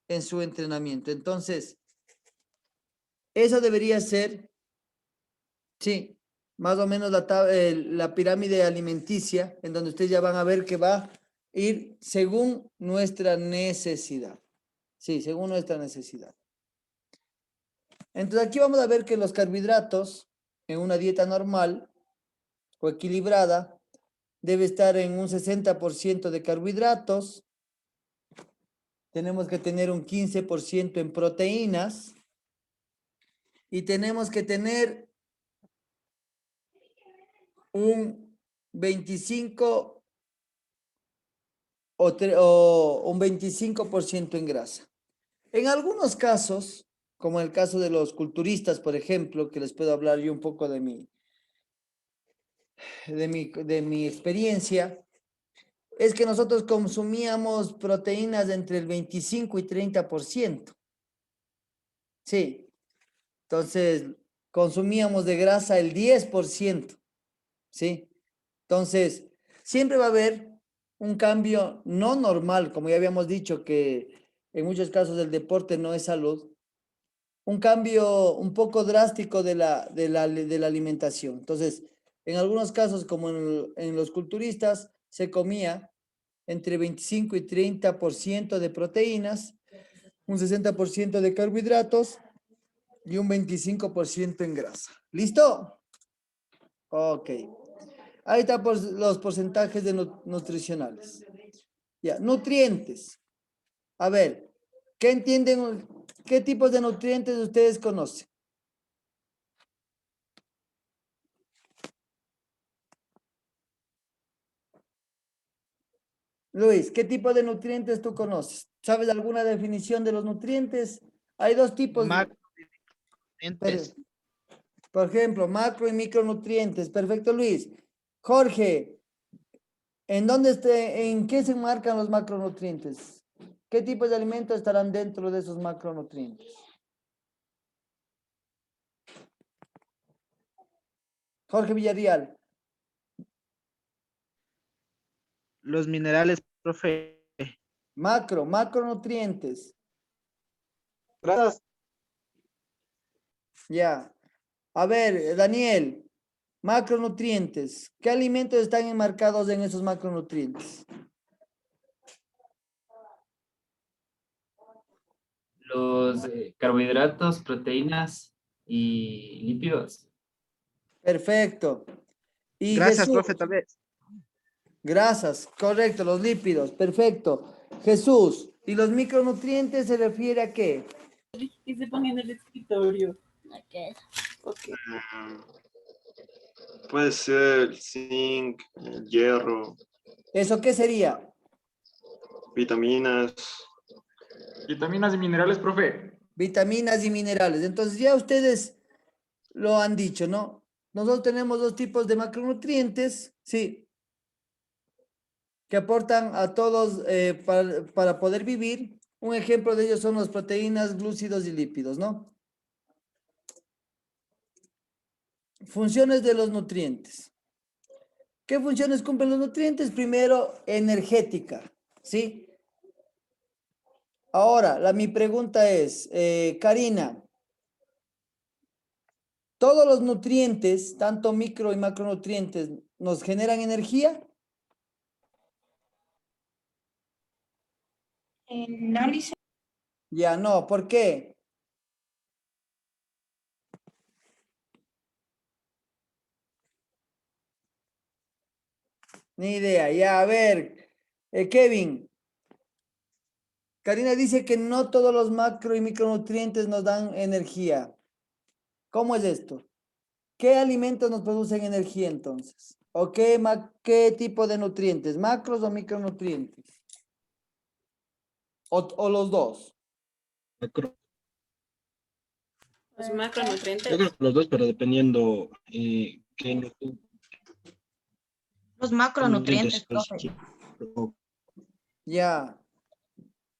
en su entrenamiento. Entonces, eso debería ser, sí, más o menos la pirámide alimenticia, en donde ustedes ya van a ver que va a ir según nuestra necesidad. Sí, según nuestra necesidad. Entonces aquí vamos a ver que los carbohidratos en una dieta normal o equilibrada debe estar en un 60% de carbohidratos. Tenemos que tener un 15% en proteínas y tenemos que tener un 25 o un 25% en grasa. En algunos casos, como en el caso de los culturistas, por ejemplo, que les puedo hablar yo un poco de mi experiencia, es que nosotros consumíamos proteínas de entre el 25 y 30%. Sí. Entonces, consumíamos de grasa el 10%. ¿Sí? Entonces, siempre va a haber un cambio no normal, como ya habíamos dicho, que en muchos casos el deporte no es salud, un cambio un poco drástico de la alimentación. Entonces, en algunos casos, como en los culturistas, se comía entre 25 y 30% de proteínas, un 60% de carbohidratos y un 25% en grasa. ¿Listo? Ok. Ahí están los porcentajes de nutricionales. Ya, nutrientes. A ver, ¿qué entienden? ¿Qué tipos de nutrientes ustedes conocen? Luis, ¿qué tipo de nutrientes tú conoces? ¿Sabes alguna definición de los nutrientes? Hay dos tipos. Macronutrientes. Por ejemplo, macro y micronutrientes. Perfecto, Luis. Jorge, ¿en qué se enmarcan los macronutrientes? ¿Qué tipos de alimentos estarán dentro de esos macronutrientes? Jorge Villarreal. Los minerales, profe. Macronutrientes. Grasas. Ya. A ver, Daniel, macronutrientes. ¿Qué alimentos están enmarcados en esos macronutrientes? Los carbohidratos, proteínas y lípidos. Perfecto. Y Grasas, Jesús, profe, tal vez. grasas, correcto, los lípidos, perfecto. Jesús, ¿y los micronutrientes se refiere a qué? Que se pongan en el escritorio. Okay. Puede ser zinc, hierro, ¿Eso qué sería? vitaminas. Vitaminas y minerales, profe. Vitaminas y minerales. Entonces ya ustedes lo han dicho, ¿no? Nosotros tenemos dos tipos de macronutrientes, sí, que aportan a todos para poder vivir. Un ejemplo de ellos son las proteínas, glúcidos y lípidos, ¿no? Funciones de los nutrientes. ¿Qué funciones cumplen los nutrientes? Primero, energética, ¿sí? Ahora, mi pregunta es, Karina, ¿todos los nutrientes, tanto micro y macronutrientes, nos generan energía? No, Lisa. Ya no, ¿por qué? Ni idea, ya, a ver, Kevin. Karina dice que no todos los macro y micronutrientes nos dan energía. ¿Cómo es esto? ¿Qué alimentos nos producen energía entonces? ¿O qué tipo de nutrientes? ¿Macros o micronutrientes? ¿O los dos? Macro. Los macronutrientes. Yo creo que los dos, pero dependiendo qué Los macronutrientes, nutrientes, profe. Ya.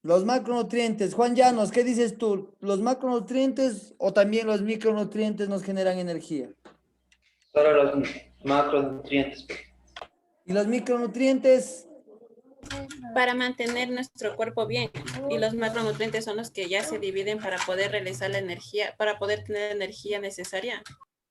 Los macronutrientes. Juan Llanos, ¿qué dices tú? ¿Los macronutrientes o también los micronutrientes nos generan energía? Solo los macronutrientes. ¿Y los micronutrientes? Para mantener nuestro cuerpo bien. Y los macronutrientes son los que ya se dividen para poder realizar la energía, para poder tener la energía necesaria.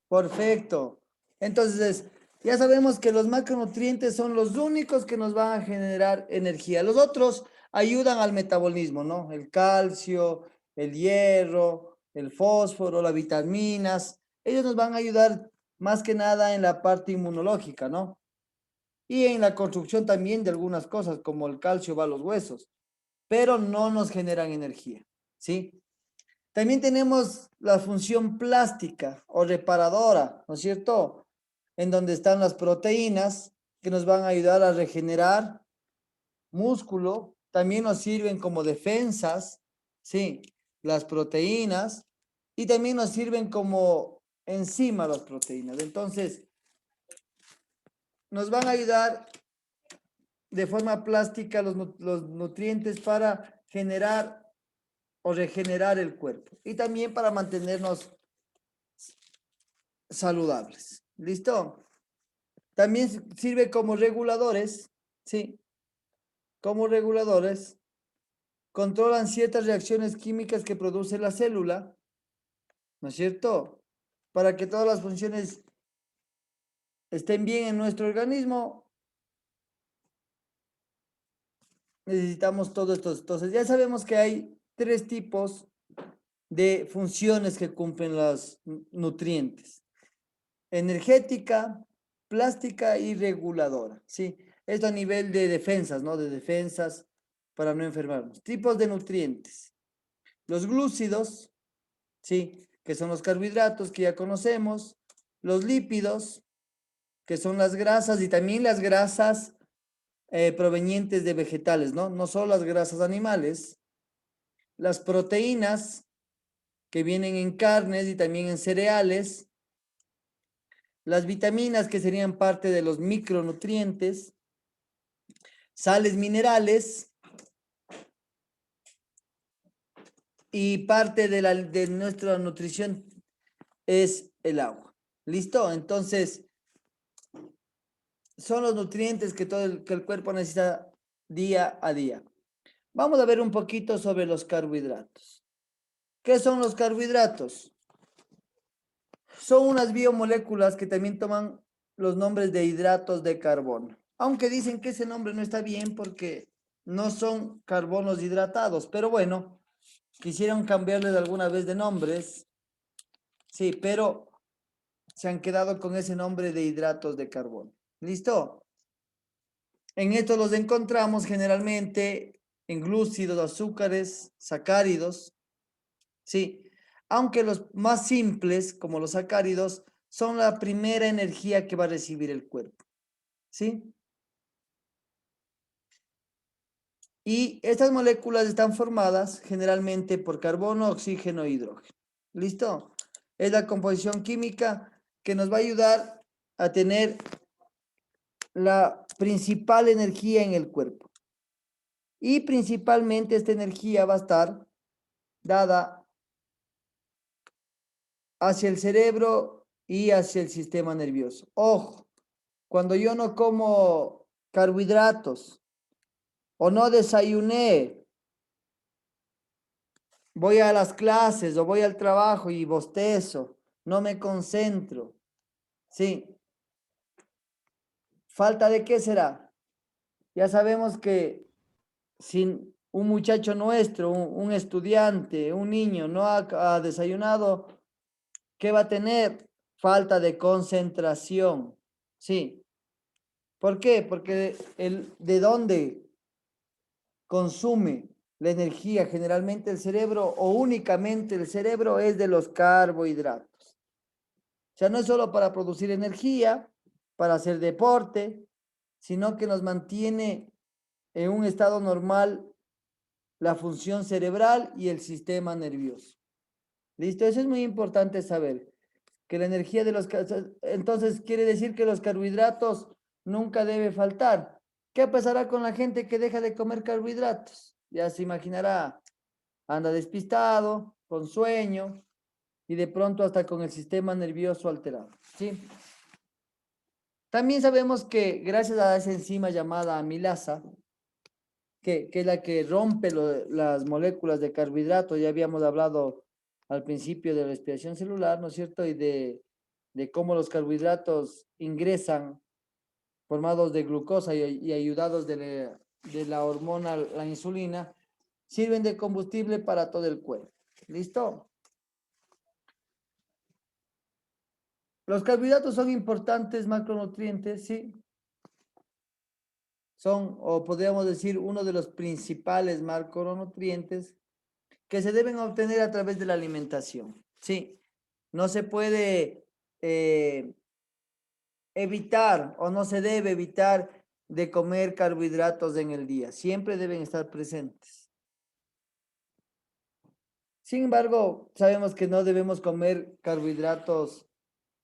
Perfecto. Entonces, ya sabemos que los macronutrientes son los únicos que nos van a generar energía. Los otros ayudan al metabolismo, ¿no? El calcio, el hierro, el fósforo, las vitaminas. Ellos nos van a ayudar más que nada en la parte inmunológica, ¿no? Y en la construcción también de algunas cosas, como el calcio va a los huesos, pero no nos generan energía, ¿sí? También tenemos la función plástica o reparadora, ¿no es cierto? En donde están las proteínas que nos van a ayudar a regenerar músculo. También nos sirven como defensas, ¿sí? Las proteínas. Y también nos sirven como enzima las proteínas. Entonces, nos van a ayudar de forma plástica los nutrientes para generar o regenerar el cuerpo y también para mantenernos saludables. ¿Listo? También sirve como reguladores, ¿sí? Como reguladores, controlan ciertas reacciones químicas que produce la célula, ¿no es cierto? Para que todas las funciones estén bien en nuestro organismo, necesitamos todo esto. Entonces, ya sabemos que hay 3 tipos de funciones que cumplen los nutrientes: energética, plástica y reguladora, ¿sí? Esto a nivel de defensas, ¿no? De defensas para no enfermarnos. Tipos de nutrientes: los glúcidos, ¿sí? Que son los carbohidratos que ya conocemos; los lípidos, que son las grasas, y también las grasas provenientes de vegetales, ¿no? No solo las grasas animales; las proteínas, que vienen en carnes y también en cereales; las vitaminas, que serían parte de los micronutrientes; sales minerales, y parte de nuestra nutrición es el agua. ¿Listo? Entonces, son los nutrientes que que el cuerpo necesita día a día. Vamos a ver un poquito sobre los carbohidratos. ¿Qué son los carbohidratos? Son unas biomoléculas que también toman los nombres de hidratos de carbono. Aunque dicen que ese nombre no está bien porque no son carbonos hidratados. Pero bueno, quisieron cambiarles alguna vez de nombres. Sí, pero se han quedado con ese nombre de hidratos de carbono. ¿Listo? En estos los encontramos generalmente en glúcidos, azúcares, sacáridos. Sí, aunque los más simples, como los sacáridos, son la primera energía que va a recibir el cuerpo. ¿Sí? Y estas moléculas están formadas generalmente por carbono, oxígeno e hidrógeno. ¿Listo? Es la composición química que nos va a ayudar a tener la principal energía en el cuerpo. Y principalmente esta energía va a estar dada hacia el cerebro y hacia el sistema nervioso. Ojo, cuando yo no como carbohidratos o no desayuné, voy a las clases o voy al trabajo y bostezo, no me concentro. Sí. ¿Falta de qué será? Ya sabemos que si un muchacho nuestro, un estudiante, un niño no ha desayunado, ¿qué va a tener? Falta de concentración. Sí. ¿Por qué? Porque ¿de dónde consume la energía generalmente el cerebro o únicamente el cerebro? Es de los carbohidratos. O sea, no es solo para producir energía, para hacer deporte, sino que nos mantiene en un estado normal la función cerebral y el sistema nervioso. ¿Listo? Eso es muy importante saber, que la energía de los... Entonces, quiere decir que los carbohidratos nunca debe faltar. ¿Qué pasará con la gente que deja de comer carbohidratos? Ya se imaginará, anda despistado, con sueño y de pronto hasta con el sistema nervioso alterado, ¿sí? También sabemos que gracias a esa enzima llamada amilasa, que es la que rompe las moléculas de carbohidratos, ya habíamos hablado al principio de la respiración celular, ¿no es cierto? Y de cómo los carbohidratos ingresan formados de glucosa y ayudados de la hormona, la insulina, sirven de combustible para todo el cuerpo. ¿Listo? Los carbohidratos son importantes macronutrientes, sí. Son, o podríamos decir, uno de los principales macronutrientes que se deben obtener a través de la alimentación. Sí, no se puede evitar o no se debe evitar de comer carbohidratos en el día. Siempre deben estar presentes. Sin embargo, sabemos que no debemos comer carbohidratos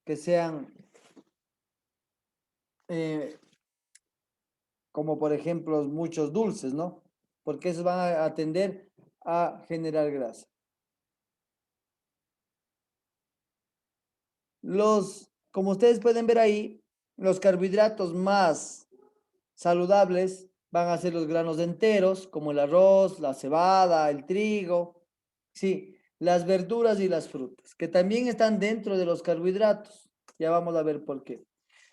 que sean como por ejemplo muchos dulces, ¿no? Porque esos van a tender a generar grasa. Como ustedes pueden ver ahí, los carbohidratos más saludables van a ser los granos enteros, como el arroz, la cebada, el trigo, sí, las verduras y las frutas, que también están dentro de los carbohidratos. Ya vamos a ver por qué.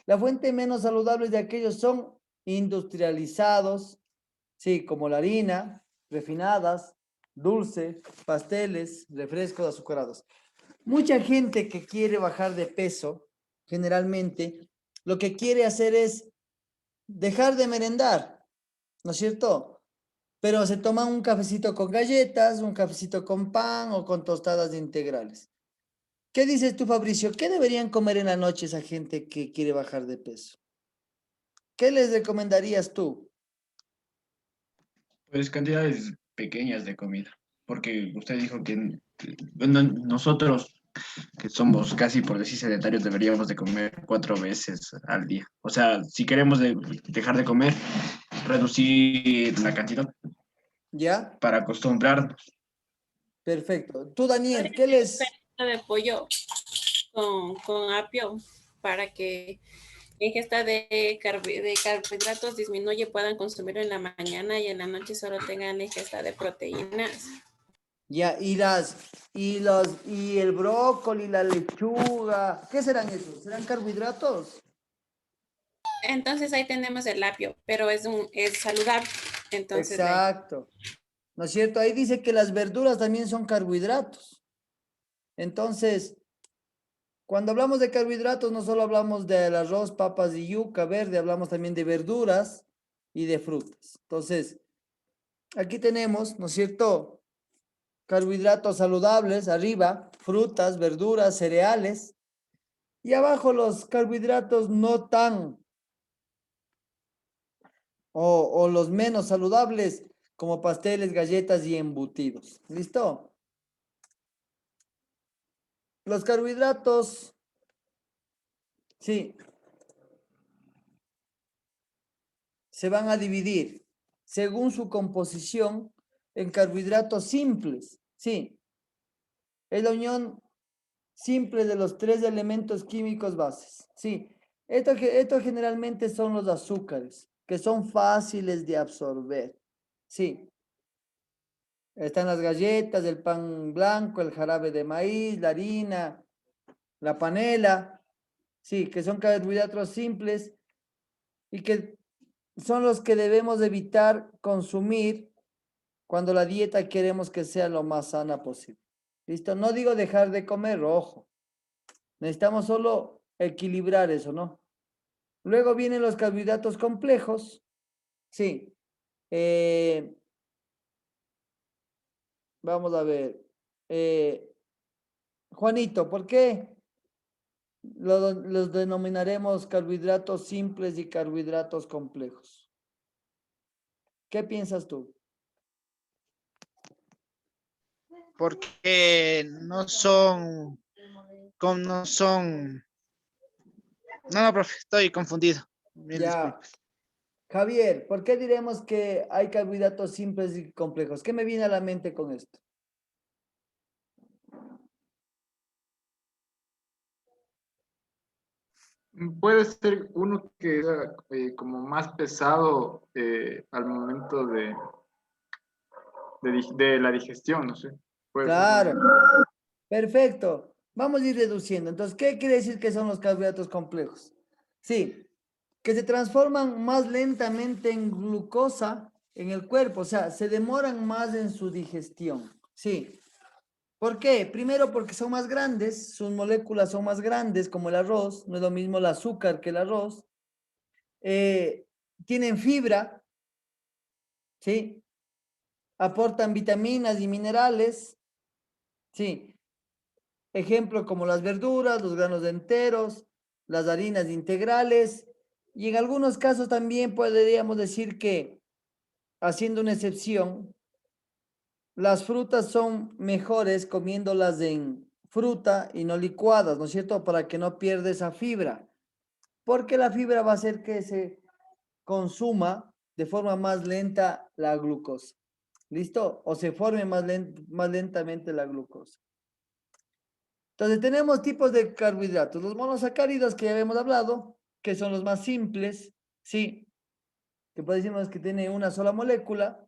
La fuente menos saludable de aquellos son industrializados, sí, como la harina, refinadas, dulce, pasteles, refrescos azucarados. Mucha gente que quiere bajar de peso, generalmente, lo que quiere hacer es dejar de merendar, ¿no es cierto? Pero se toman un cafecito con galletas, un cafecito con pan o con tostadas integrales. ¿Qué dices tú, Fabricio? ¿Qué deberían comer en la noche esa gente que quiere bajar de peso? ¿Qué les recomendarías tú? Pues cantidades pequeñas de comida, porque usted dijo que bueno, nosotros que somos casi por decir sedentarios deberíamos de comer 4 veces al día. O sea, si queremos dejar de comer, reducir la cantidad ¿Ya? para acostumbrarnos. Perfecto. Tú, Daniel, ¿qué les... De pollo con apio para que la ingesta de carbohidratos disminuye, puedan consumirlo en la mañana y en la noche solo tengan la ingesta de proteínas. Ya, y el brócoli, la lechuga, ¿qué serán esos? ¿Serán carbohidratos? Entonces ahí tenemos el apio, pero es saludable. Entonces, Exacto. ¿No es cierto? Ahí dice que las verduras también son carbohidratos. Entonces, cuando hablamos de carbohidratos, no solo hablamos del arroz, papas y yuca verde, hablamos también de verduras y de frutas. Entonces, aquí tenemos, ¿no es cierto? Carbohidratos saludables, arriba, frutas, verduras, cereales. Y abajo los carbohidratos no tan, o los menos saludables, como pasteles, galletas y embutidos. ¿Listo? Los carbohidratos, sí, se van a dividir según su composición en carbohidratos simples. Sí, es la unión simple de los tres elementos químicos bases. Sí, esto generalmente son los azúcares, que son fáciles de absorber. Sí, están las galletas, el pan blanco, el jarabe de maíz, la harina, la panela. Sí, que son carbohidratos simples y que son los que debemos evitar consumir cuando la dieta queremos que sea lo más sana posible. ¿Listo? No digo dejar de comer, ojo. Necesitamos solo equilibrar eso, ¿no? Luego vienen los carbohidratos complejos. Sí. Vamos a ver. Juanito, ¿por qué los denominaremos carbohidratos simples y carbohidratos complejos? ¿Qué piensas tú? porque no son, no son, no, profe, estoy confundido. Mil Ya. disculpas. Javier, ¿por qué diremos que hay carbohidratos simples y complejos? ¿Qué me viene a la mente con esto? Puede ser uno que sea como más pesado al momento de la digestión, no sé. Puede ser Claro, perfecto. Vamos a ir reduciendo. Entonces, ¿qué quiere decir que son los carbohidratos complejos? Sí, que se transforman más lentamente en glucosa en el cuerpo, o sea, se demoran más en su digestión. Sí. ¿Por qué? Primero porque son más grandes, sus moléculas son más grandes, como el arroz, no es lo mismo el azúcar que el arroz. Tienen fibra, ¿sí? Aportan vitaminas y minerales, ¿sí? Ejemplo como las verduras, los granos enteros, las harinas integrales, y en algunos casos también podríamos decir que, haciendo una excepción, las frutas son mejores comiéndolas en fruta y no licuadas, ¿no es cierto? Para que no pierda esa fibra, porque la fibra va a hacer que se consuma de forma más lenta la glucosa. ¿Listo? O se forme más lentamente la glucosa. Entonces tenemos tipos de carbohidratos. Los monosacáridos que ya habíamos hablado, que son los más simples, ¿sí? Que pues decimos que tiene una sola molécula.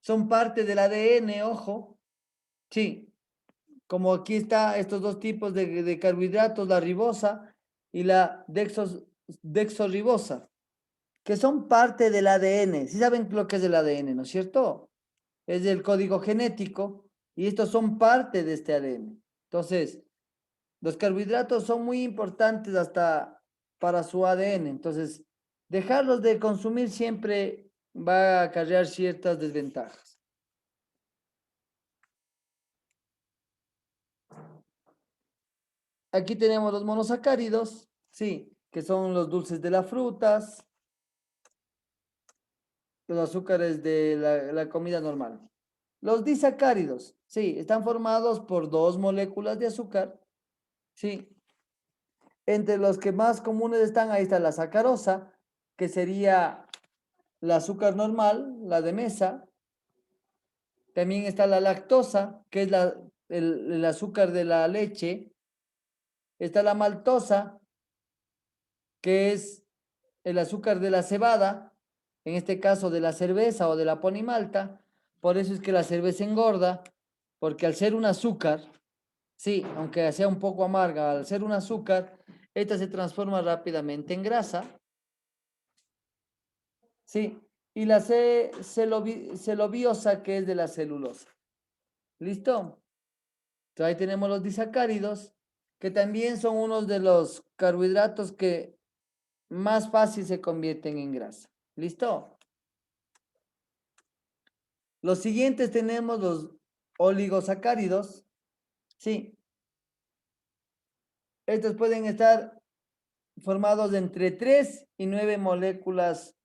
Son parte del ADN, ojo. Sí. Como aquí está estos dos tipos de carbohidratos, la ribosa y la dexorribosa, que son parte del ADN. Sí saben lo que es el ADN, ¿no es cierto? Es el código genético y estos son parte de este ADN. Entonces, los carbohidratos son muy importantes hasta para su ADN. Entonces, dejarlos de consumir siempre va a acarrear ciertas desventajas. Aquí tenemos los monosacáridos, sí, que son los dulces de las frutas, los azúcares de la comida normal. Los disacáridos, sí, están formados por dos moléculas de azúcar, sí. Entre los que más comunes están, ahí está la sacarosa, que sería el azúcar normal, la de mesa. También está la lactosa, que es el azúcar de la leche. Está la maltosa, que es el azúcar de la cebada, en este caso de la cerveza o de la ponimalta. Por eso es que la cerveza engorda, porque al ser un azúcar, sí, aunque sea un poco amarga, al ser un azúcar, esta se transforma rápidamente en grasa. Sí, y la celobiosa, que es de la celulosa. ¿Listo? Entonces ahí tenemos los disacáridos, que también son unos de los carbohidratos que más fácil se convierten en grasa. ¿Listo? Los siguientes tenemos los oligosacáridos. Sí. Estos pueden estar formados de entre 3 y 9 moléculas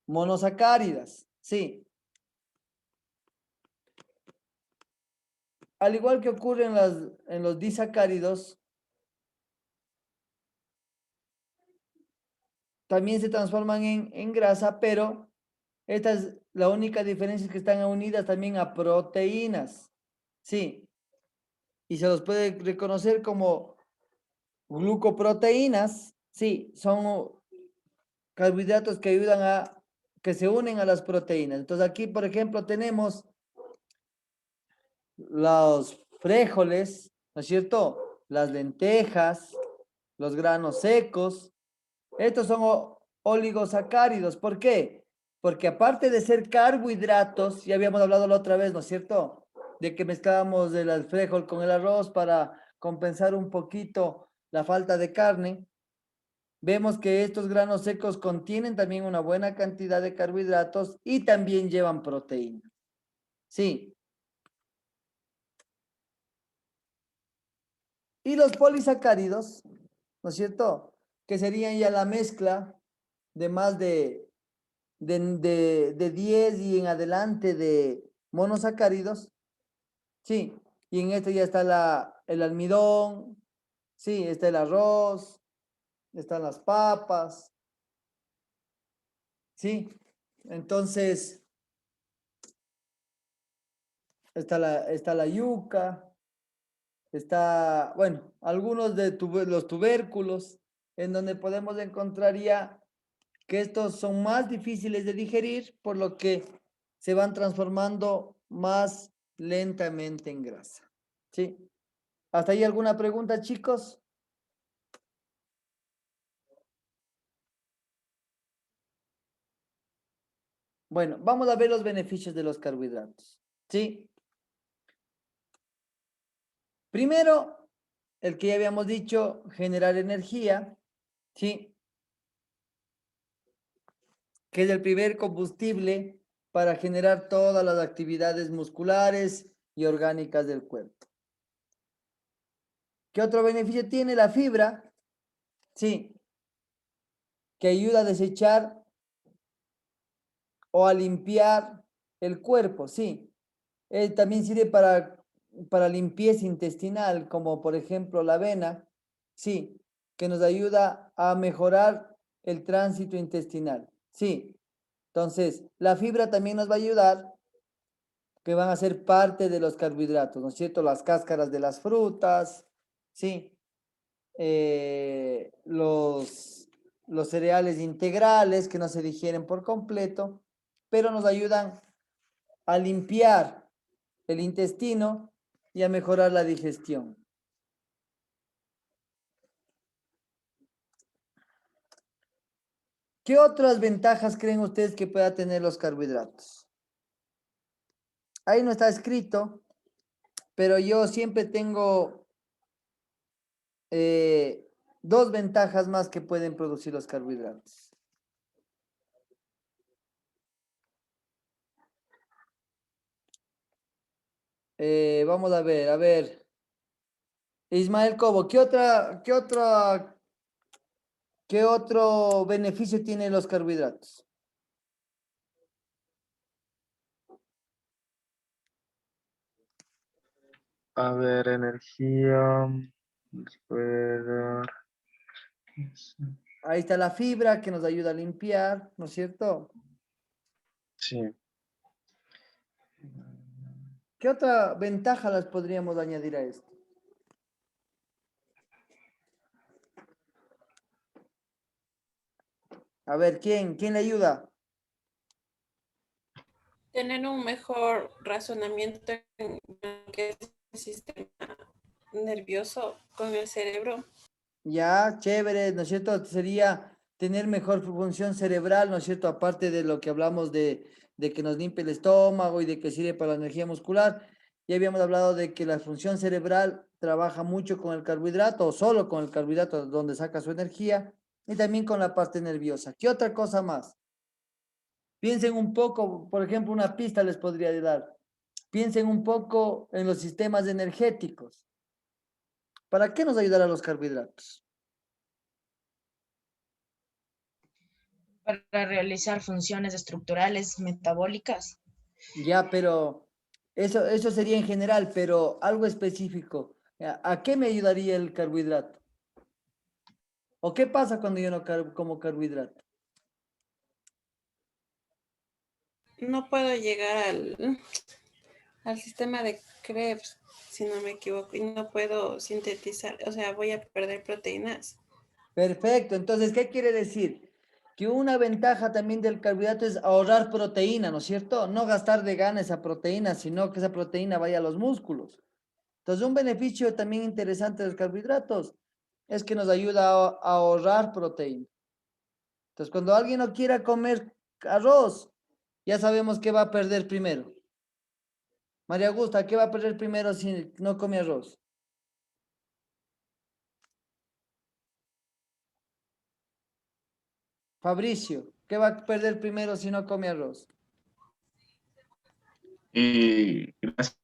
monosacáridas. Sí. Al igual que ocurre en los disacáridos, también se transforman en grasa, pero esta es la única diferencia, es que están unidas también a proteínas. Sí. Y se los puede reconocer como glucoproteínas. Sí, son carbohidratos que ayudan a que se unen a las proteínas. Entonces aquí, por ejemplo, tenemos los frijoles, ¿no es cierto? Las lentejas, los granos secos. Estos son oligosacáridos. ¿Por qué? Porque aparte de ser carbohidratos, ya habíamos hablado la otra vez, ¿no es cierto? De que mezclábamos el frijol con el arroz para compensar un poquito la falta de carne. Vemos que estos granos secos contienen también una buena cantidad de carbohidratos y también llevan proteína. Sí. Y los polisacáridos, ¿no es cierto? Que serían ya la mezcla de más de 10 y en adelante de monosacáridos, Sí, y en este ya está el almidón, sí, está el arroz, están las papas, sí. Entonces, está la yuca, está, bueno, algunos de los tubérculos, en donde podemos encontrar ya que estos son más difíciles de digerir, por lo que se van transformando más lentamente en grasa. ¿Sí? ¿Hasta ahí alguna pregunta, chicos? Bueno, vamos a ver los beneficios de los carbohidratos. ¿Sí? Primero, el que ya habíamos dicho, generar energía. ¿Sí? Que es el primer combustible para generar todas las actividades musculares y orgánicas del cuerpo. ¿Qué otro beneficio tiene la fibra? Sí, que ayuda a desechar o a limpiar el cuerpo, sí. También sirve para limpieza intestinal, como por ejemplo la avena, sí, que nos ayuda a mejorar el tránsito intestinal, sí. Entonces, la fibra también nos va a ayudar, que van a ser parte de los carbohidratos, ¿no es cierto? Las cáscaras de las frutas, sí. Los cereales integrales que no se digieren por completo, pero nos ayudan a limpiar el intestino y a mejorar la digestión. ¿Qué otras ventajas creen ustedes que pueda tener los carbohidratos? Ahí no está escrito, pero yo siempre tengo dos ventajas más que pueden producir los carbohidratos. Vamos a ver. Ismael Cobo, ¿qué otro beneficio tienen los carbohidratos? A ver, energía. Nos puede dar- Ahí está la fibra que nos ayuda a limpiar, ¿no es cierto? Sí. ¿Qué otra ventaja las podríamos añadir a esto? A ver, ¿quién le ayuda? Tener un mejor razonamiento en lo que es el sistema nervioso con el cerebro. Ya, chévere, ¿no es cierto? Sería tener mejor función cerebral, ¿no es cierto? Aparte de lo que hablamos de que nos limpia el estómago y de que sirve para la energía muscular. Ya habíamos hablado de que la función cerebral trabaja mucho con el carbohidrato o solo con el carbohidrato, donde saca su energía, y también con la parte nerviosa. ¿Qué otra cosa más? Piensen un poco, por ejemplo, una pista les podría dar. Piensen un poco en los sistemas energéticos. ¿Para qué nos ayudarán los carbohidratos? Para realizar funciones estructurales metabólicas. Ya, pero eso sería en general, pero algo específico. ¿A qué me ayudaría el carbohidrato? ¿O qué pasa cuando yo no como carbohidrato? No puedo llegar al sistema de Krebs, si no me equivoco, y no puedo sintetizar, o sea, voy a perder proteínas. Perfecto. Entonces, ¿qué quiere decir? Que una ventaja también del carbohidrato es ahorrar proteína, ¿no es cierto? No gastar de gana esa proteína, sino que esa proteína vaya a los músculos. Entonces, un beneficio también interesante de los carbohidratos es que nos ayuda a ahorrar proteína. Entonces, cuando alguien no quiera comer arroz, ya sabemos que va a perder primero. María Augusta, ¿qué va a perder primero si no come arroz? Fabricio, ¿qué va a perder primero si no come arroz? Gracias.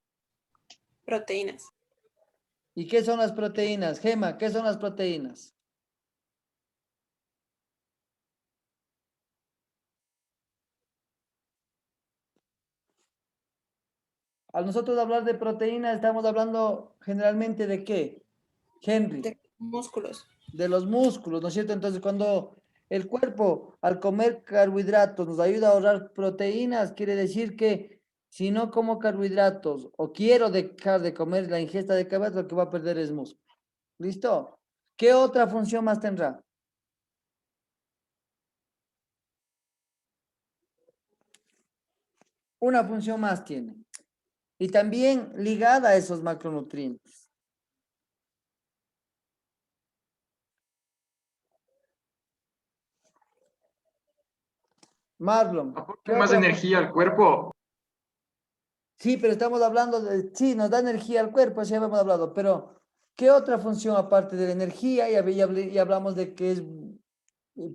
Proteínas. ¿Y qué son las proteínas? Gema, ¿qué son las proteínas? Al nosotros hablar de proteína, estamos hablando generalmente de qué, Henry. De músculos. De los músculos, ¿no es cierto? Entonces, cuando el cuerpo, al comer carbohidratos, nos ayuda a ahorrar proteínas, quiere decir que si no como carbohidratos o quiero dejar de comer la ingesta de carbohidratos, lo que va a perder es músculo. ¿Listo? ¿Qué otra función más tendrá? Una función más tiene. Y también ligada a esos macronutrientes. Marlon. Aporta más energía al cuerpo. Sí, pero estamos hablando de, sí, nos da energía al cuerpo, eso ya hemos hablado, pero ¿qué otra función aparte de la energía? Y hablamos de que es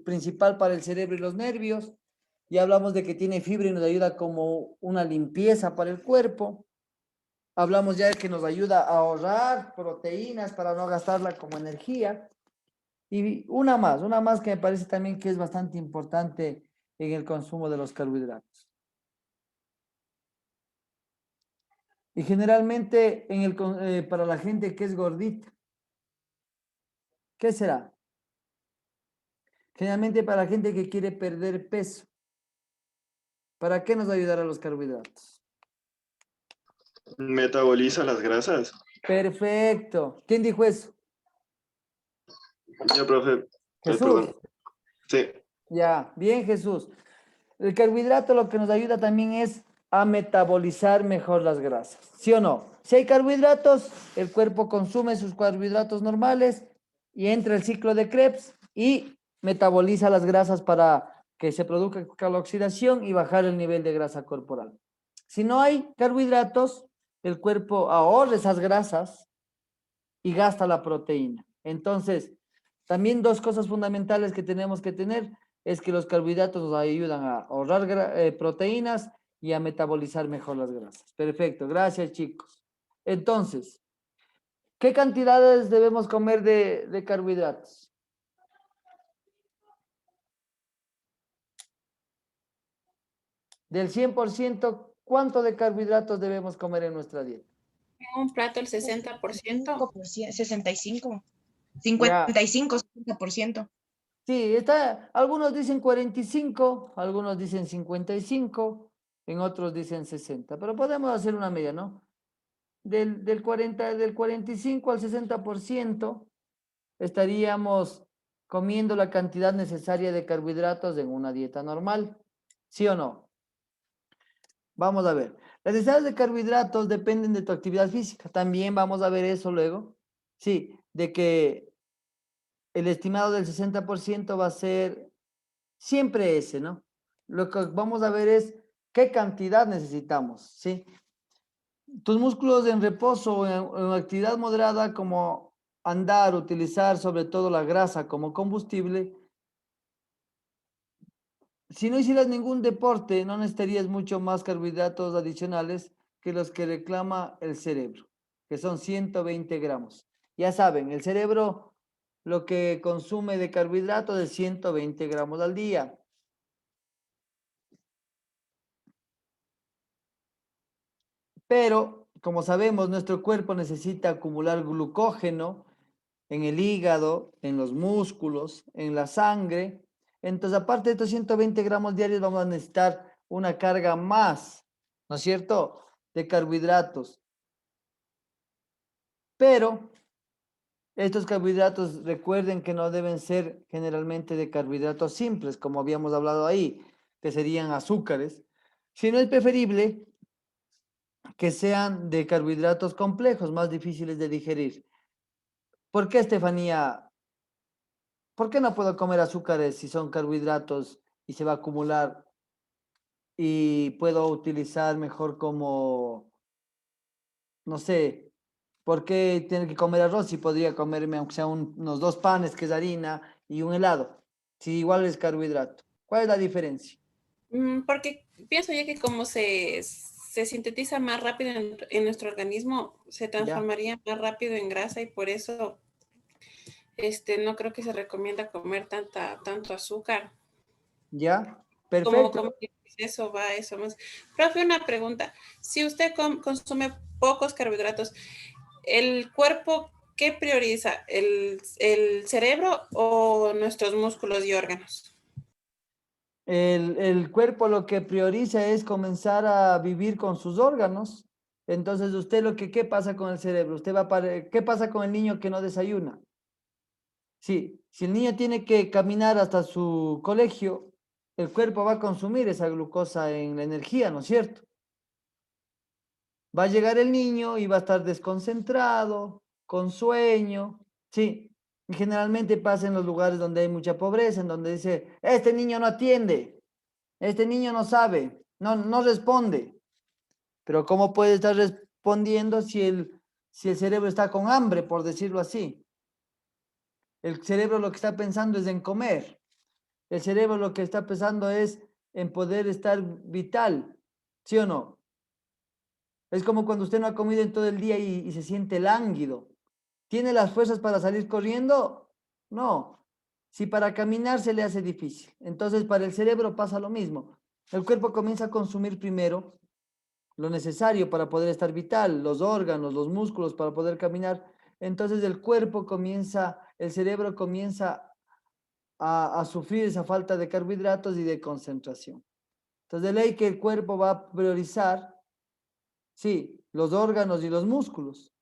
principal para el cerebro y los nervios, ya hablamos de que tiene fibra y nos ayuda como una limpieza para el cuerpo, hablamos ya de que nos ayuda a ahorrar proteínas para no gastarla como energía, y una más que me parece también que es bastante importante en el consumo de los carbohidratos. Y generalmente para la gente que es gordita, ¿qué será? Generalmente para la gente que quiere perder peso. ¿Para qué nos ayudará los carbohidratos? Metaboliza las grasas. Perfecto. ¿Quién dijo eso? Ya, profe. Jesús. Perdón. Sí. Ya, bien, Jesús. El carbohidrato lo que nos ayuda también es a metabolizar mejor las grasas, ¿sí o no? Si hay carbohidratos, el cuerpo consume sus carbohidratos normales y entra el ciclo de Krebs y metaboliza las grasas para que se produzca la oxidación y bajar el nivel de grasa corporal. Si no hay carbohidratos, el cuerpo ahorra esas grasas y gasta la proteína. Entonces, también dos cosas fundamentales que tenemos que tener es que los carbohidratos nos ayudan a ahorrar proteínas y a metabolizar mejor las grasas. Perfecto, gracias chicos. Entonces, ¿qué cantidades debemos comer de carbohidratos? Del 100%, ¿cuánto de carbohidratos debemos comer en nuestra dieta? En un plato el 60%. 65. Ya. 55, 60%. Sí, algunos dicen 45, algunos dicen 55, en otros dicen 60, pero podemos hacer una media, ¿no? Del 45 al 60% estaríamos comiendo la cantidad necesaria de carbohidratos en una dieta normal, ¿sí o no? Vamos a ver. Las necesidades de carbohidratos dependen de tu actividad física. También vamos a ver eso luego. Sí, de que el estimado del 60% va a ser siempre ese, ¿no? Lo que vamos a ver es qué cantidad necesitamos, ¿sí? Tus músculos en reposo o en actividad moderada como andar, utilizar sobre todo la grasa como combustible. Si no hicieras ningún deporte, no necesitarías mucho más carbohidratos adicionales que los que reclama el cerebro, que son 120 gramos. Ya saben, el cerebro lo que consume de carbohidratos es 120 gramos al día. Pero, como sabemos, nuestro cuerpo necesita acumular glucógeno en el hígado, en los músculos, en la sangre. Entonces, aparte de estos 120 gramos diarios, vamos a necesitar una carga más, ¿no es cierto?, de carbohidratos. Pero estos carbohidratos, recuerden que no deben ser generalmente de carbohidratos simples, como habíamos hablado ahí, que serían azúcares, sino es preferible que sean de carbohidratos complejos, más difíciles de digerir. ¿Por qué, Estefanía? ¿Por qué no puedo comer azúcares si son carbohidratos y se va a acumular y puedo utilizar mejor como, no sé, ¿por qué tener que comer arroz si podría comerme aunque sea unos 2 panes que es harina y un helado? Si igual es carbohidrato. ¿Cuál es la diferencia? Porque pienso yo que como se sintetiza más rápido en nuestro organismo, se transformaría más rápido en grasa y por eso no creo que se recomienda comer tanto azúcar. ¿Ya? Perfecto. como que eso va, eso más. Profe, una pregunta. Si usted consume pocos carbohidratos, ¿el cuerpo qué prioriza? ¿El cerebro o nuestros músculos y órganos? El cuerpo lo que prioriza es comenzar a vivir con sus órganos. Entonces, usted ¿qué pasa con el cerebro? ¿Qué pasa con el niño que no desayuna? Sí, si el niño tiene que caminar hasta su colegio, el cuerpo va a consumir esa glucosa en la energía, ¿no es cierto? Va a llegar el niño y va a estar desconcentrado, con sueño, sí. Y generalmente pasa en los lugares donde hay mucha pobreza, en donde dice, este niño no atiende, este niño no sabe, no responde. Pero ¿cómo puede estar respondiendo si el cerebro está con hambre, por decirlo así? El cerebro lo que está pensando es en comer. El cerebro lo que está pensando es en poder estar vital, ¿sí o no? Es como cuando usted no ha comido en todo el día y se siente lánguido. ¿Tiene las fuerzas para salir corriendo? No. Si para caminar se le hace difícil. Entonces para el cerebro pasa lo mismo. El cuerpo comienza a consumir primero lo necesario para poder estar vital, los órganos, los músculos para poder caminar. Entonces el cerebro comienza a sufrir esa falta de carbohidratos y de concentración. Entonces de ley que el cuerpo va a priorizar, sí, los órganos y los músculos.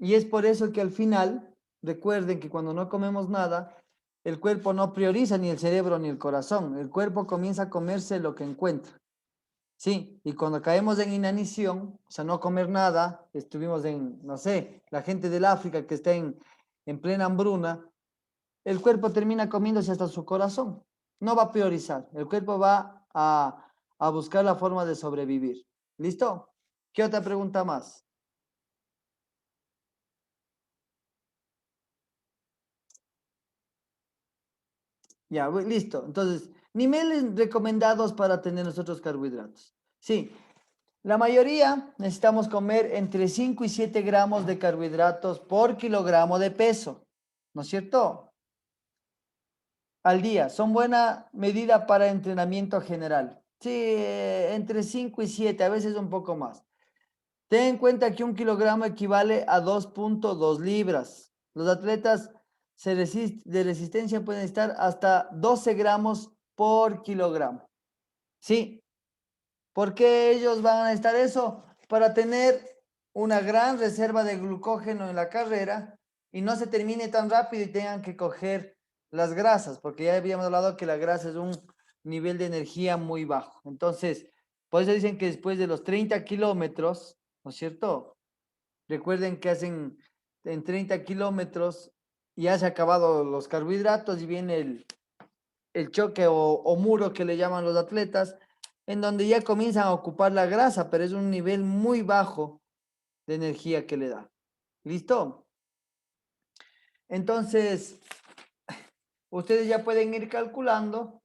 Y es por eso que al final, recuerden que cuando no comemos nada, el cuerpo no prioriza ni el cerebro ni el corazón. El cuerpo comienza a comerse lo que encuentra. Sí, y cuando caemos en inanición, o sea, no comer nada, estuvimos no sé, la gente del África que está en plena hambruna, el cuerpo termina comiéndose hasta su corazón. No va a priorizar. El cuerpo va a buscar la forma de sobrevivir. ¿Listo? ¿Qué otra pregunta más? Ya, listo. Entonces, niveles recomendados para tener nosotros carbohidratos. Sí, la mayoría necesitamos comer entre 5 y 7 gramos de carbohidratos por kilogramo de peso, ¿no es cierto? Al día. Son buena medida para entrenamiento general. Sí, entre 5 y 7, a veces un poco más. Ten en cuenta que 1 kilogramo equivale a 2.2 libras. Los atletas de resistencia pueden estar hasta 12 gramos por kilogramo. Sí. ¿Por qué ellos van a estar eso? Para tener una gran reserva de glucógeno en la carrera y no se termine tan rápido y tengan que coger las grasas, porque ya habíamos hablado que la grasa es un nivel de energía muy bajo. Entonces, por eso dicen que después de los 30 kilómetros, ¿no es cierto? Recuerden que hacen en 30 kilómetros, ya se han acabado los carbohidratos y viene el choque o muro que le llaman los atletas, en donde ya comienzan a ocupar la grasa, pero es un nivel muy bajo de energía que le da. ¿Listo? Entonces, ustedes ya pueden ir calculando,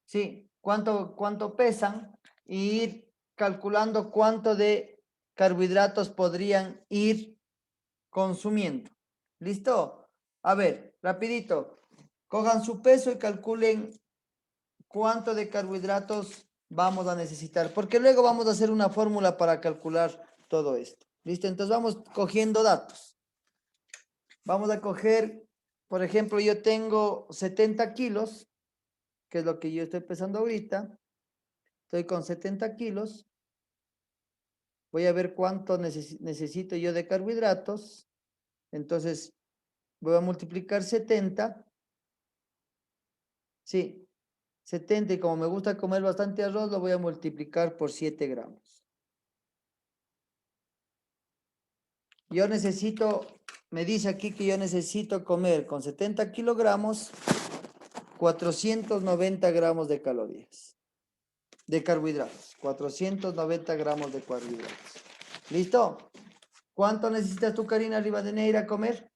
¿sí? Cuánto pesan y ir calculando cuánto de carbohidratos podrían ir consumiendo. ¿Listo? A ver, rapidito. Cojan su peso y calculen cuánto de carbohidratos vamos a necesitar, porque luego vamos a hacer una fórmula para calcular todo esto. ¿Listo? Entonces vamos cogiendo datos. Vamos a coger, por ejemplo, yo tengo 70 kilos, que es lo que yo estoy pesando ahorita. Estoy con 70 kilos. Voy a ver cuánto necesito yo de carbohidratos. Entonces, voy a multiplicar 70. Sí, 70, y como me gusta comer bastante arroz, lo voy a multiplicar por 7 gramos. Yo necesito, me dice aquí que yo necesito comer con 70 kilogramos 490 gramos de calorías, de carbohidratos, 490 gramos de carbohidratos. ¿Listo? ¿Cuánto necesitas tú, Karina Rivadeneira, comer?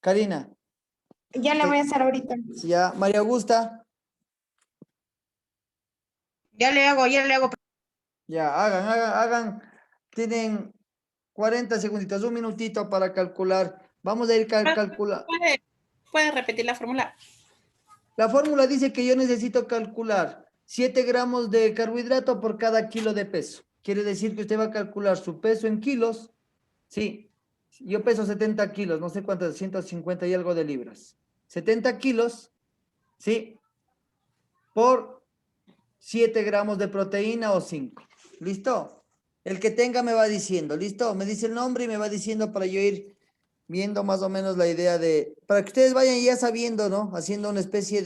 Karina. Ya le voy a hacer ahorita. Ya, María Augusta. Ya le hago. Ya, hagan. Tienen 40 segunditos, un minutito para calcular. Vamos a ir calculando. ¿Puedes repetir la fórmula? La fórmula dice que yo necesito calcular 7 gramos de carbohidrato por cada kilo de peso. Quiere decir que usted va a calcular su peso en kilos. Sí, yo peso 70 kilos, no sé cuántas, 150 y algo de libras. 70 kilos, sí, por 7 gramos de proteína o 5. ¿Listo? El que tenga me va diciendo, ¿listo? Me dice el nombre y me va diciendo para yo ir viendo más o menos la idea de, para que ustedes vayan ya sabiendo, ¿no? Haciendo una especie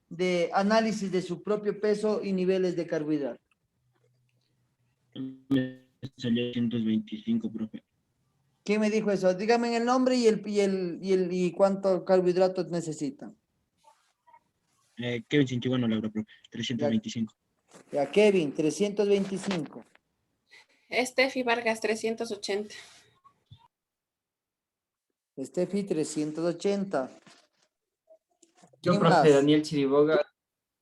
de análisis de su propio peso y niveles de carbohidrato. Me salió 125, profe. ¿Quién me dijo eso? Dígame el nombre y cuánto carbohidratos necesitan. Kevin Sinchiguano, Laura, profe. 325. Ya, Kevin, 325. Steffi Vargas, 380. Steffi, 380. Yo, ¿Quién profe, más? Daniel Chiriboga,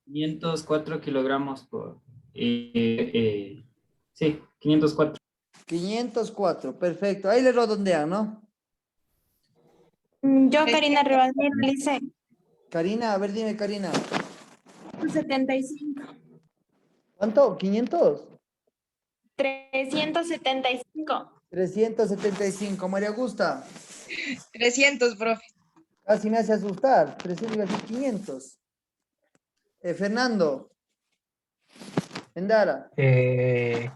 504 kilogramos por... sí, 504. 504, perfecto. Ahí le redondean, ¿no? Yo, Karina Rivadeneira, le hice Karina, a ver, dime, Karina. 75. ¿Cuánto? ¿500? 375. 375. María Augusta. 300, profe. Casi me hace asustar. 300 iba a decir 500. Fernando. Endara.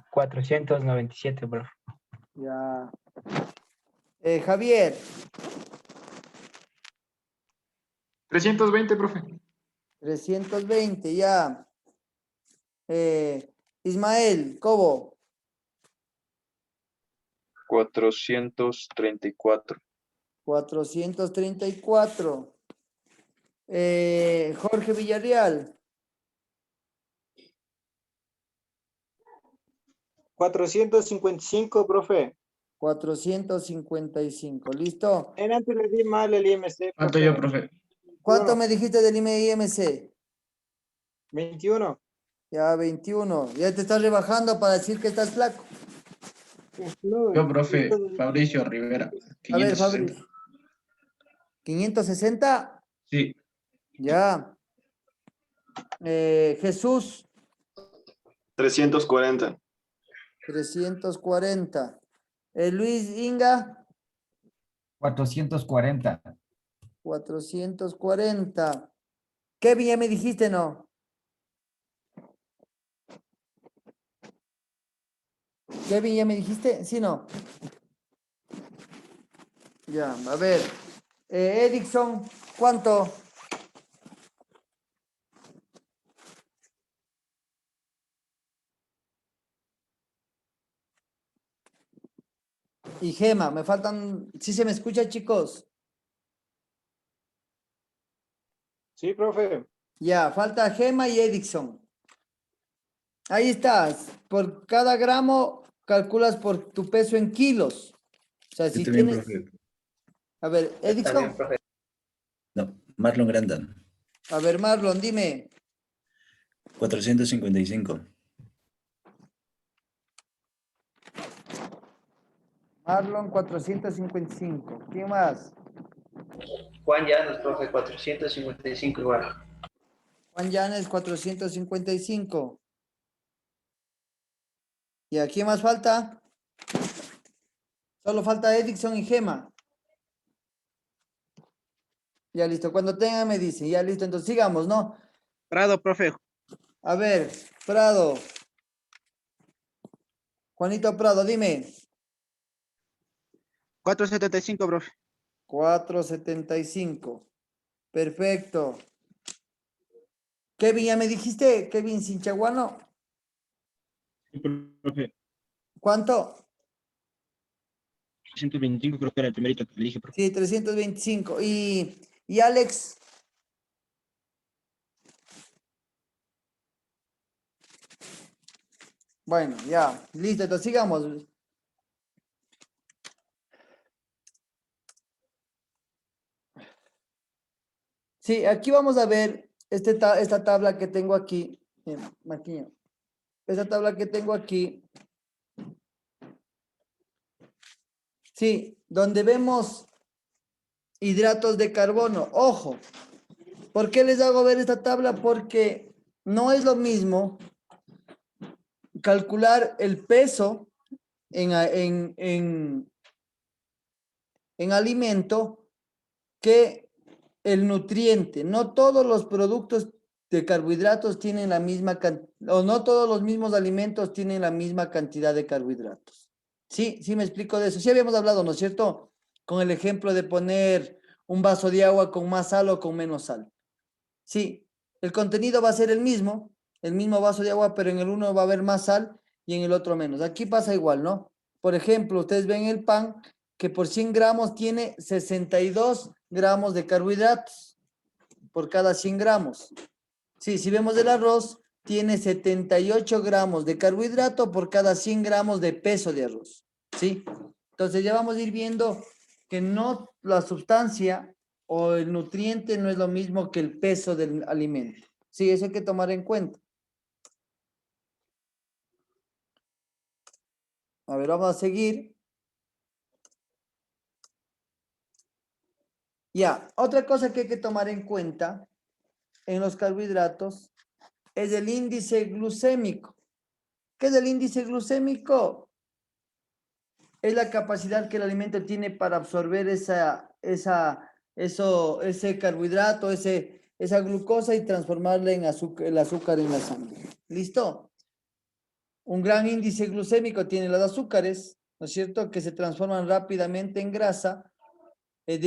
497, profe. Ya. Javier. 320, profe. 320, ya. Ismael, Cobo. 434. 434. Jorge Villarreal. 455, profe. 455, ¿listo? En antes le di mal el IMC, Falto yo, profe. ¿Cuánto me dijiste del IMC? 21. Ya, 21. Ya te estás rebajando para decir que estás flaco. Yo, profe, Fabricio Rivera. A ver, 560. Fabricio. 560. Sí. Ya. Jesús. 340. 340. Luis Inga. 440. 440. Kevin, ya me dijiste, ¿no? Kevin, ¿ya me dijiste? Sí, no. Ya, a ver. Erickson, ¿cuánto? Y Gema, me faltan... ¿Sí se me escucha, chicos? Sí, profe. Ya, falta Gema y Erickson. Ahí estás. Por cada gramo calculas por tu peso en kilos. O sea, si Está bien, tienes... profe. A ver, Está bien, Erickson. profe. No, Marlon Grandan. A ver, Marlon, dime. 455. Marlon, 455. ¿Quién más? Juan Llanos, profe, 455 igual. Juan Llanes, 455. ¿Y a quién más falta? Solo falta Erickson y Gema. Ya listo. Cuando tengan me dicen. Ya listo. Entonces sigamos, ¿no? Prado, profe. A ver, Prado. Juanito Prado, dime. 475, profe. 475. Perfecto. Kevin, ¿ya me dijiste? Kevin Sinchaguano. Sí, profe. ¿Cuánto? 125 creo que era el primerito que le dije, profe. Sí, 325. ¿Y Alex? Bueno, ya. Listo, entonces sigamos. Sí, aquí vamos a ver esta tabla que tengo aquí. Marquinhos. Esta tabla que tengo aquí. Sí, donde vemos hidratos de carbono. Ojo, ¿por qué les hago ver esta tabla? Porque no es lo mismo calcular el peso en alimento que el nutriente. No todos los productos de carbohidratos tienen la misma o no todos los mismos alimentos tienen la misma cantidad de carbohidratos. Sí, sí me explico de eso. Sí habíamos hablado, ¿no es cierto? Con el ejemplo de poner un vaso de agua con más sal o con menos sal. Sí, el contenido va a ser el mismo vaso de agua, pero en el uno va a haber más sal y en el otro menos. Aquí pasa igual, ¿no? Por ejemplo, ustedes ven el pan que por 100 gramos tiene 62 gramos de carbohidratos por cada 100 gramos. Sí, si vemos el arroz, tiene 78 gramos de carbohidrato por cada 100 gramos de peso de arroz. ¿Sí? Entonces ya vamos a ir viendo que no la sustancia o el nutriente no es lo mismo que el peso del alimento. Sí, eso hay que tomar en cuenta. A ver, vamos a seguir. Ya, otra cosa que hay que tomar en cuenta en los carbohidratos es el índice glucémico. ¿Qué es el índice glucémico? Es la capacidad que el alimento tiene para absorber ese carbohidrato, esa glucosa y transformarla en el azúcar en la sangre. ¿Listo? Un gran índice glucémico tiene los azúcares, ¿no es cierto? Que se transforman rápidamente en grasa, se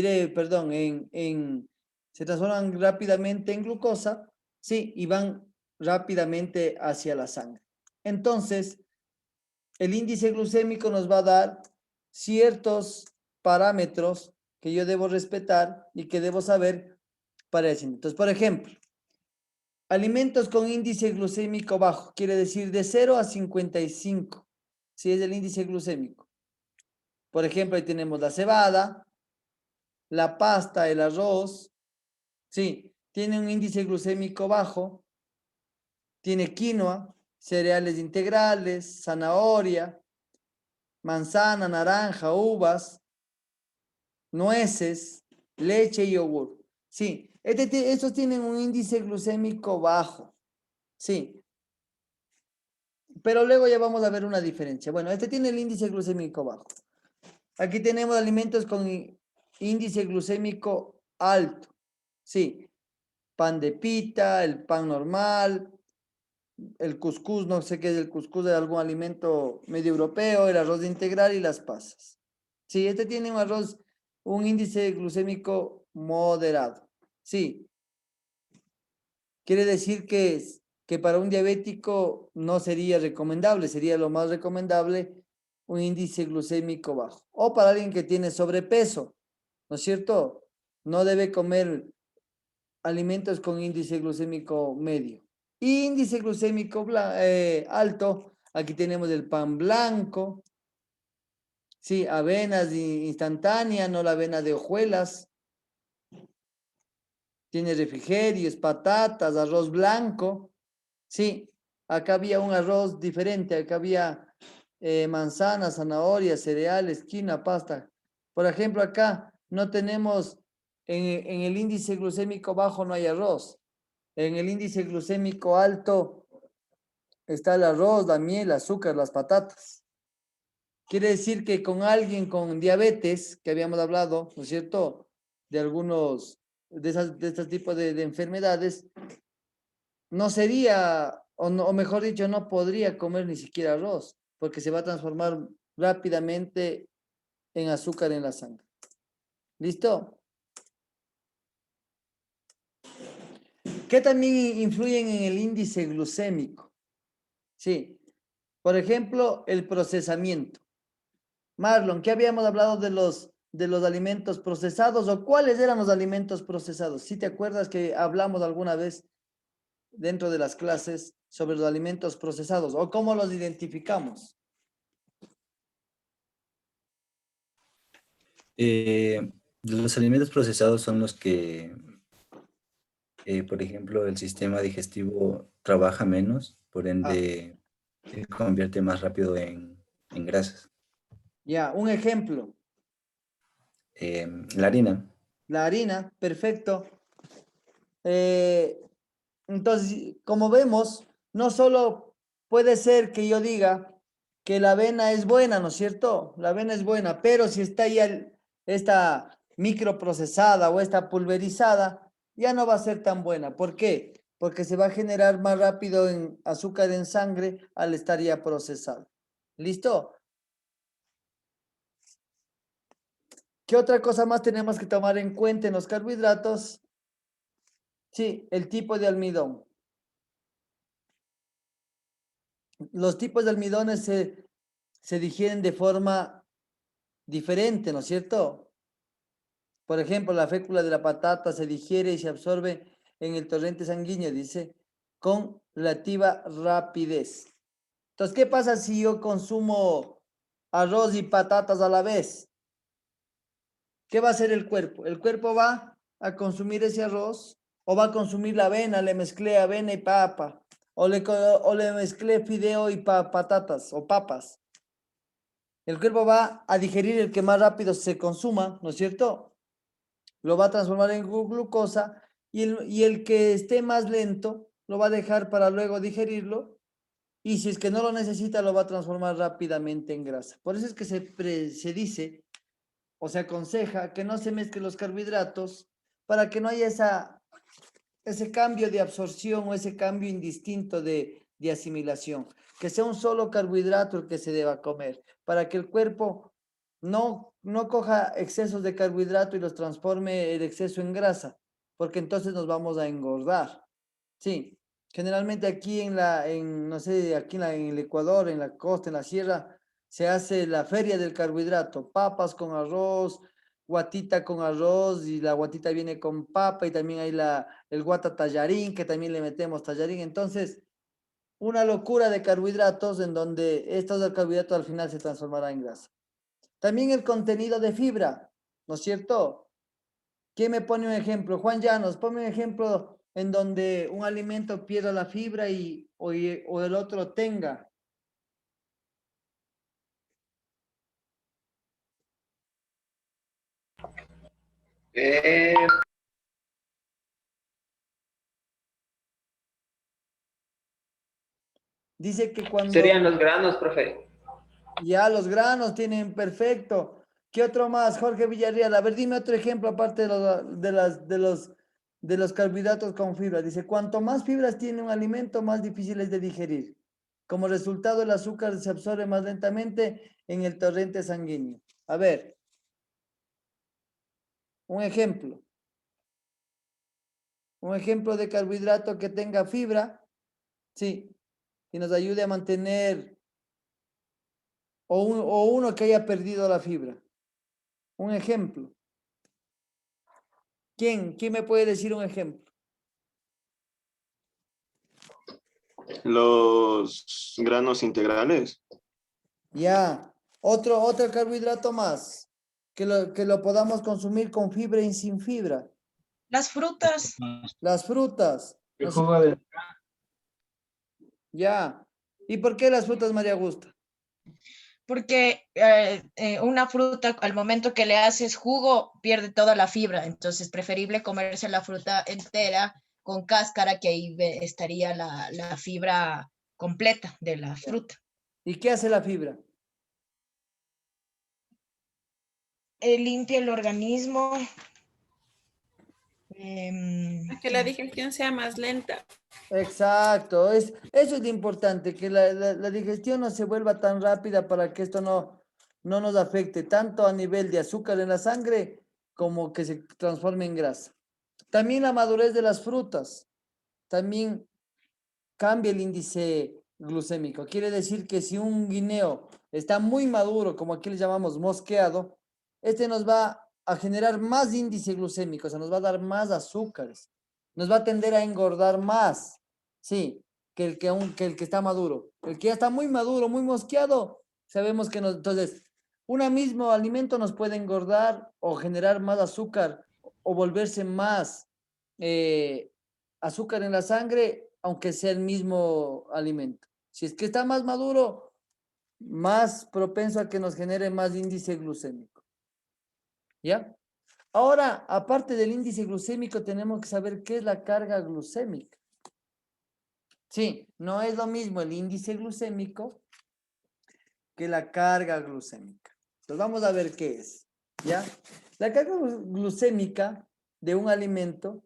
transforman rápidamente en glucosa, sí, y van rápidamente hacia la sangre. Entonces, el índice glucémico nos va a dar ciertos parámetros que yo debo respetar y que debo saber para eso. Entonces, por ejemplo, alimentos con índice glucémico bajo, quiere decir de 0 a 55, si es el índice glucémico. Por ejemplo, ahí tenemos la cebada, la pasta, el arroz, sí, tiene un índice glucémico bajo, tiene quinoa, cereales integrales, zanahoria, manzana, naranja, uvas, nueces, leche y yogur. Sí, estos tienen un índice glucémico bajo, sí. Pero luego ya vamos a ver una diferencia. Bueno, este tiene el índice glucémico bajo. Aquí tenemos alimentos con índice glucémico alto. Sí, pan de pita, el pan normal, el cuscús, no sé qué es el cuscús de algún alimento medio europeo, el arroz integral y las pasas. Sí, este tiene un índice glucémico moderado. Sí. Quiere decir que para un diabético no sería recomendable, sería lo más recomendable un índice glucémico bajo. O para alguien que tiene sobrepeso, ¿no es cierto? No debe comer alimentos con índice glucémico medio. Índice glucémico alto, aquí tenemos el pan blanco, sí, avenas instantáneas, no la avena de hojuelas. Tiene refrigerios, patatas, arroz blanco. Sí, acá había un arroz diferente, acá había manzanas, zanahorias, cereales, quinoa, pasta. Por ejemplo, acá no tenemos, en el índice glucémico bajo no hay arroz. En el índice glucémico alto está el arroz, la miel, el azúcar, las patatas. Quiere decir que con alguien con diabetes, que habíamos hablado, ¿no es cierto?, de algunos de estos tipos de enfermedades, no sería, o mejor dicho, no podría comer ni siquiera arroz, porque se va a transformar rápidamente en azúcar en la sangre. ¿Listo? ¿Qué también influyen en el índice glucémico? Sí. Por ejemplo, el procesamiento. Marlon, ¿qué habíamos hablado de los alimentos procesados o cuáles eran los alimentos procesados? ¿Sí te acuerdas que hablamos alguna vez dentro de las clases sobre los alimentos procesados o cómo los identificamos? Los alimentos procesados son los que, por ejemplo, el sistema digestivo trabaja menos, por ende se convierte más rápido en grasas. Ya, un ejemplo. La harina. La harina, perfecto. Entonces, como vemos, no solo puede ser que yo diga que la avena es buena, ¿no es cierto? La avena es buena, pero si está ya esta microprocesada o esta pulverizada, ya no va a ser tan buena. ¿Por qué? Porque se va a generar más rápido en azúcar en sangre al estar ya procesada. ¿Listo? ¿Qué otra cosa más tenemos que tomar en cuenta en los carbohidratos? Sí, el tipo de almidón. Los tipos de almidones se digieren de forma diferente, ¿no es cierto? Por ejemplo, la fécula de la patata se digiere y se absorbe en el torrente sanguíneo, dice, con relativa rapidez. Entonces, ¿qué pasa si yo consumo arroz y patatas a la vez? ¿Qué va a hacer el cuerpo? El cuerpo va a consumir ese arroz o va a consumir la avena, le mezclé avena y papa, o le mezclé fideo y patatas o papas. El cuerpo va a digerir el que más rápido se consuma, ¿no es cierto? Lo va a transformar en glucosa y el que esté más lento lo va a dejar para luego digerirlo y si es que no lo necesita lo va a transformar rápidamente en grasa. Por eso es que se dice o se aconseja que no se mezclen los carbohidratos para que no haya ese cambio de absorción o ese cambio indistinto de asimilación. Que sea un solo carbohidrato el que se deba comer, para que el cuerpo no coja excesos de carbohidrato y los transforme el exceso en grasa, porque entonces nos vamos a engordar. Sí, generalmente aquí no sé, aquí en el Ecuador, en la costa, en la sierra, se hace la feria del carbohidrato, papas con arroz, guatita con arroz y la guatita viene con papa y también hay el guata tallarín, que también le metemos tallarín. Entonces, una locura de carbohidratos en donde estos carbohidratos al final se transformarán en grasa. También el contenido de fibra, ¿no es cierto? ¿Quién me pone un ejemplo? Juan Llanos, ponme un ejemplo en donde un alimento pierda la fibra o el otro tenga. Dice que cuando... Serían los granos, profe. Ya los granos tienen perfecto. ¿Qué otro más? Jorge Villarreal. A ver, dime otro ejemplo aparte de los carbohidratos con fibra. Dice, cuanto más fibras tiene un alimento, más difícil es de digerir. Como resultado, el azúcar se absorbe más lentamente en el torrente sanguíneo. A ver, un ejemplo. Un ejemplo de carbohidrato que tenga fibra, sí, y nos ayude a mantener, o uno que haya perdido la fibra. Un ejemplo. ¿Quién me puede decir un ejemplo? Los granos integrales. Ya. Otro carbohidrato más. Que lo podamos consumir con fibra y sin fibra. Las frutas. Las frutas. El jugo de... Ya. ¿Y por qué las frutas, María Augusta? Porque una fruta, al momento que le haces jugo, pierde toda la fibra. Entonces, preferible comerse la fruta entera con cáscara, que ahí estaría la fibra completa de la fruta. ¿Y qué hace la fibra? Limpia el organismo. Que la digestión sea más lenta. Exacto, eso es lo importante, que la digestión no se vuelva tan rápida para que esto no nos afecte tanto a nivel de azúcar en la sangre como que se transforme en grasa. También la madurez de las frutas, también cambia el índice glucémico. Quiere decir que si un guineo está muy maduro, como aquí le llamamos mosqueado, este nos va a generar más índice glucémico, o sea, nos va a dar más azúcares, nos va a tender a engordar más, sí, que el que está maduro. El que ya está muy maduro, muy mosqueado, sabemos que entonces, un mismo alimento nos puede engordar o generar más azúcar o volverse más azúcar en la sangre, aunque sea el mismo alimento. Si es que está más maduro, más propenso a que nos genere más índice glucémico. ¿Ya? Ahora, aparte del índice glucémico, tenemos que saber qué es la carga glucémica. Sí, no es lo mismo el índice glucémico que la carga glucémica. Entonces vamos a ver qué es, ¿ya? La carga glucémica de un alimento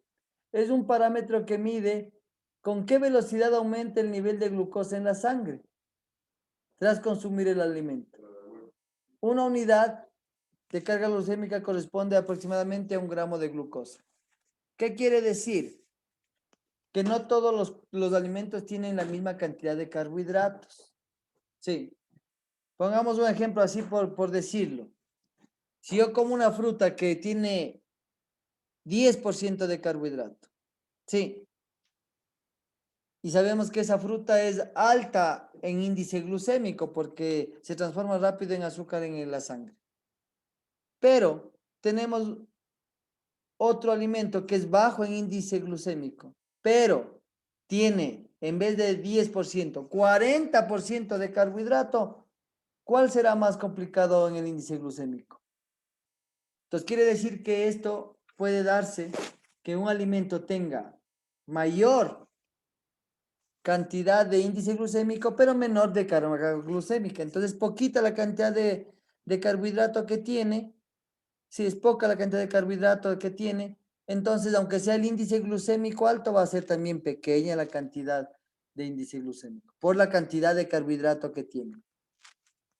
es un parámetro que mide con qué velocidad aumenta el nivel de glucosa en la sangre tras consumir el alimento. Una unidad de carga glucémica corresponde aproximadamente a 1 gramo de glucosa. ¿Qué quiere decir? Que no todos los alimentos tienen la misma cantidad de carbohidratos. Sí. Pongamos un ejemplo así por decirlo. Si yo como una fruta que tiene 10% de carbohidrato, sí, y sabemos que esa fruta es alta en índice glucémico porque se transforma rápido en azúcar en la sangre. Pero tenemos otro alimento que es bajo en índice glucémico, pero tiene en vez de 10%, 40% de carbohidrato. ¿Cuál será más complicado en el índice glucémico? Entonces quiere decir que esto puede darse que un alimento tenga mayor cantidad de índice glucémico, pero menor de carga glucémica. Entonces, poquita la cantidad de carbohidrato que tiene. Si es poca la cantidad de carbohidrato que tiene, entonces, aunque sea el índice glucémico alto, va a ser también pequeña la cantidad de índice glucémico, por la cantidad de carbohidrato que tiene.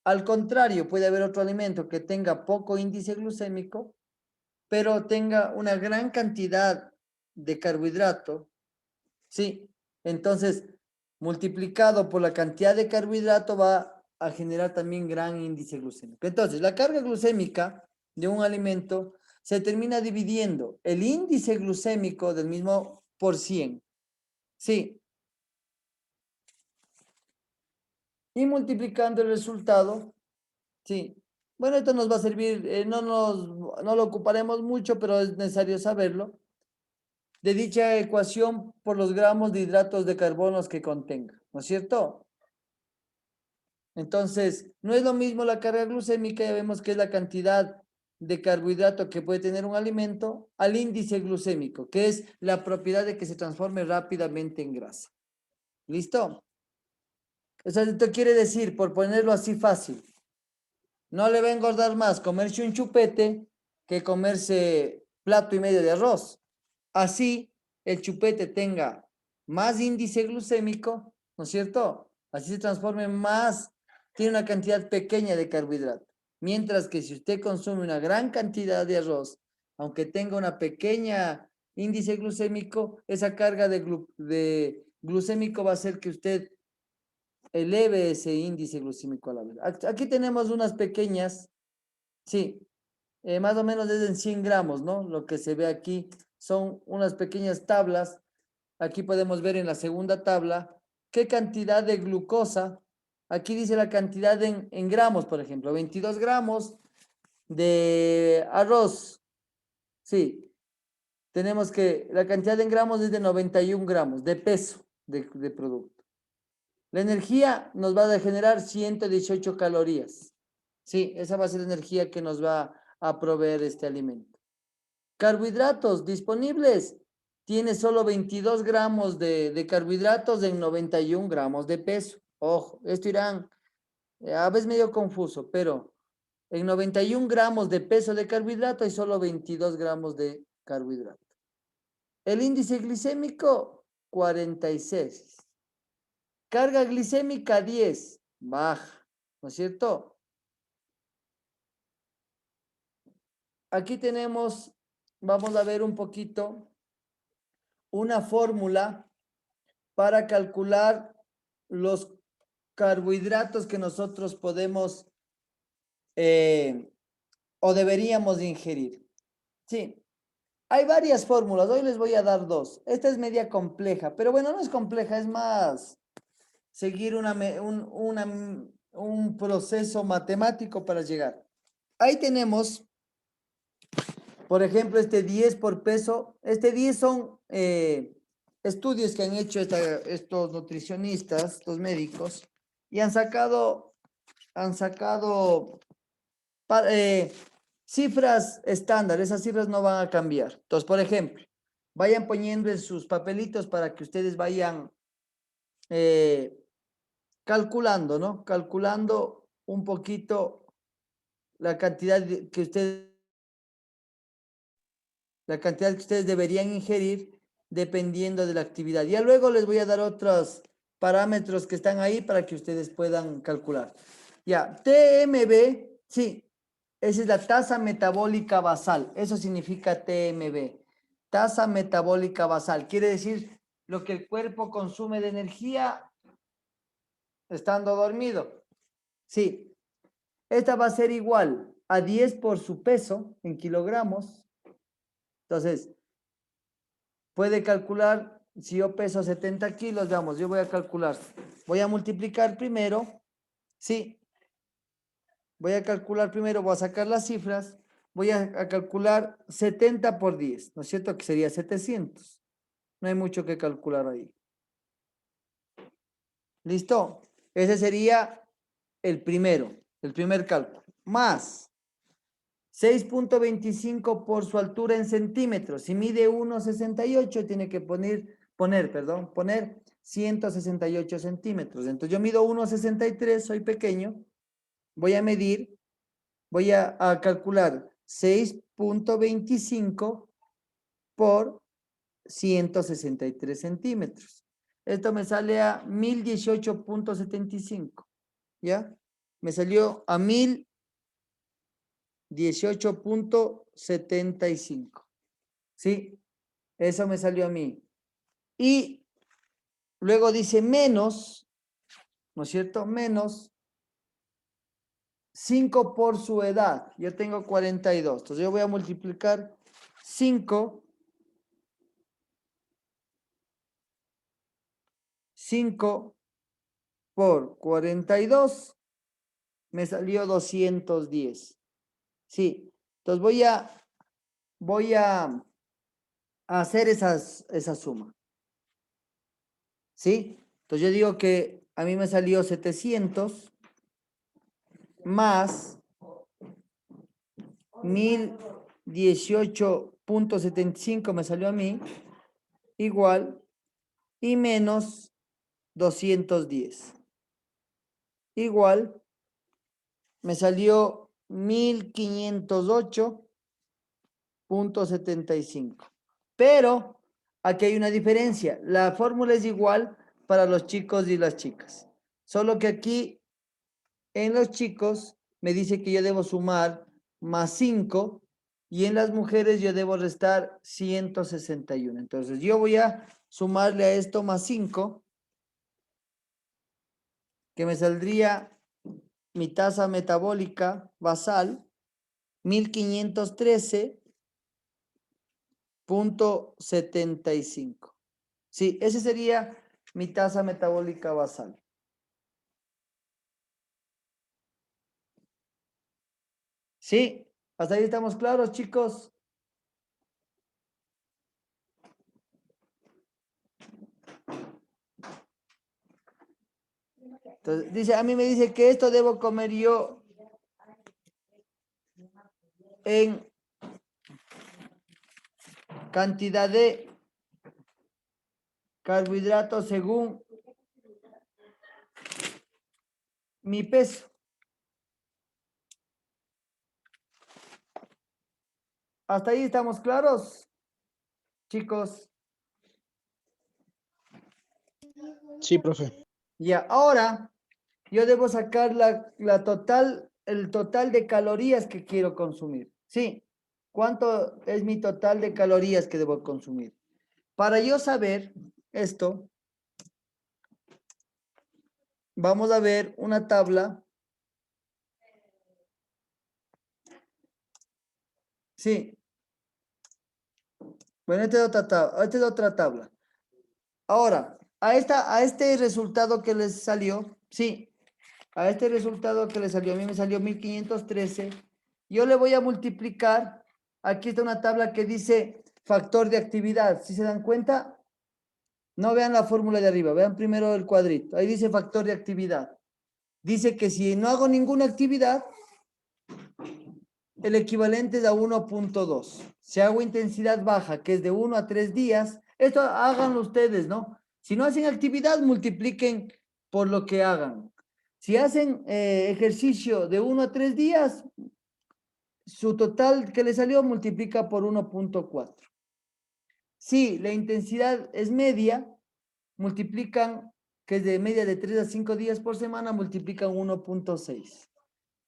Al contrario, puede haber otro alimento que tenga poco índice glucémico, pero tenga una gran cantidad de carbohidrato, ¿sí? Entonces, multiplicado por la cantidad de carbohidrato va a generar también gran índice glucémico. Entonces, la carga glucémica de un alimento se termina dividiendo el índice glucémico del mismo por 100, ¿sí? Y multiplicando el resultado, ¿sí? Bueno, esto nos va a servir, no lo ocuparemos mucho, pero es necesario saberlo, de dicha ecuación por los gramos de hidratos de carbono que contenga, ¿no es cierto? Entonces, no es lo mismo la carga glucémica, ya vemos que es la cantidad de carbohidrato que puede tener un alimento, al índice glucémico, que es la propiedad de que se transforme rápidamente en grasa. ¿Listo? O sea, esto quiere decir, por ponerlo así fácil, no le va a engordar más comerse un chupete que comerse plato y medio de arroz. Así, el chupete tenga más índice glucémico, ¿no es cierto? Así se transforme más, tiene una cantidad pequeña de carbohidrato. Mientras que si usted consume una gran cantidad de arroz, aunque tenga una pequeña índice glucémico, esa carga de glucémico va a hacer que usted eleve ese índice glucémico a la vez. Aquí tenemos unas pequeñas, sí, más o menos es en 100 gramos, ¿no? Lo que se ve aquí son unas pequeñas tablas. Aquí podemos ver en la segunda tabla qué cantidad de glucosa. Aquí dice la cantidad en gramos, por ejemplo, 22 gramos de arroz. Sí, tenemos que la cantidad en gramos es de 91 gramos de peso de producto. La energía nos va a generar 118 calorías. Sí, esa va a ser la energía que nos va a proveer este alimento. Carbohidratos disponibles. Tiene solo 22 gramos de carbohidratos en 91 gramos de peso. Ojo, esto irán a veces medio confuso, pero en 91 gramos de peso de carbohidrato hay solo 22 gramos de carbohidrato. El índice glicémico, 46. Carga glicémica, 10. Baja, ¿no es cierto? Aquí tenemos, vamos a ver un poquito, una fórmula para calcular los carbohidratos que nosotros podemos o deberíamos ingerir. Sí, hay varias fórmulas, hoy les voy a dar dos. Esta es media compleja, pero bueno, no es compleja, es más seguir un proceso matemático para llegar. Ahí tenemos, por ejemplo, este 10 por peso. Este 10 son estudios que han hecho estos nutricionistas, estos médicos, y han sacado Cifras estándar, esas cifras no van a cambiar. Entonces, por ejemplo, vayan poniendo en sus papelitos para que ustedes vayan calculando, ¿no? Calculando un poquito la cantidad que ustedes deberían ingerir dependiendo de la actividad. Ya luego les voy a dar otros parámetros que están ahí para que ustedes puedan calcular. Ya, TMB, sí, esa es la tasa metabólica basal. Eso significa TMB. Tasa metabólica basal. Quiere decir lo que el cuerpo consume de energía estando dormido. Sí. Esta va a ser igual a 10 por su peso en kilogramos. Entonces, puede calcular, si yo peso 70 kilos, veamos, yo voy a calcular. Voy a multiplicar primero. Sí. Voy a calcular primero, voy a sacar las cifras. Voy a calcular 70 por 10, ¿no es cierto? Que sería 700. No hay mucho que calcular ahí. ¿Listo? Ese sería el primer cálculo. Más 6.25 por su altura en centímetros. Si mide 1,68, tiene que poner 168 centímetros. Entonces yo mido 1,63, soy pequeño. Voy a medir, voy a calcular 6.25 por 163 centímetros. Esto me sale a 1018.75. ¿Ya? Me salió a 1018.75. ¿Sí? Eso me salió a mí. Y luego dice menos, ¿no es cierto? Menos 5 por su edad. Yo tengo 42. Entonces yo voy a multiplicar 5 por 42. Me salió 210. Sí. Entonces voy a hacer esa suma. ¿Sí? Entonces yo digo que a mí me salió 700 más 1018.75 me salió a mí, igual, y menos 210. Igual, me salió 1508.75. Pero aquí hay una diferencia. La fórmula es igual para los chicos y las chicas. Solo que aquí en los chicos me dice que yo debo sumar más 5 y en las mujeres yo debo restar 161. Entonces yo voy a sumarle a esto más 5, que me saldría mi tasa metabólica basal 1513.75. Sí, ese sería mi tasa metabólica basal. Sí, hasta ahí estamos claros, chicos. Entonces, dice, a mí me dice que esto debo comer yo en cantidad de carbohidratos según mi peso. ¿Hasta ahí estamos claros, chicos? Sí, profe. Ya, ahora yo debo sacar el total de calorías que quiero consumir. Sí, ¿cuánto es mi total de calorías que debo consumir? Para yo saber esto, vamos a ver una tabla. Sí. Bueno, esta es otra tabla. Ahora, a este resultado que les salió, sí, a este resultado que les salió, a mí me salió 1513, yo le voy a multiplicar, aquí está una tabla que dice factor de actividad, ¿sí se dan cuenta? No vean la fórmula de arriba, vean primero el cuadrito, ahí dice factor de actividad. Dice que si no hago ninguna actividad, el equivalente es a 1.2. Si hago intensidad baja, que es de 1 a 3 días, esto háganlo ustedes, ¿no? Si no hacen actividad, multipliquen por lo que hagan. Si hacen ejercicio de 1 a 3 días, su total que le salió multiplica por 1.4. Si la intensidad es media, multiplican, que es de media de 3 a 5 días por semana, multiplican 1.6.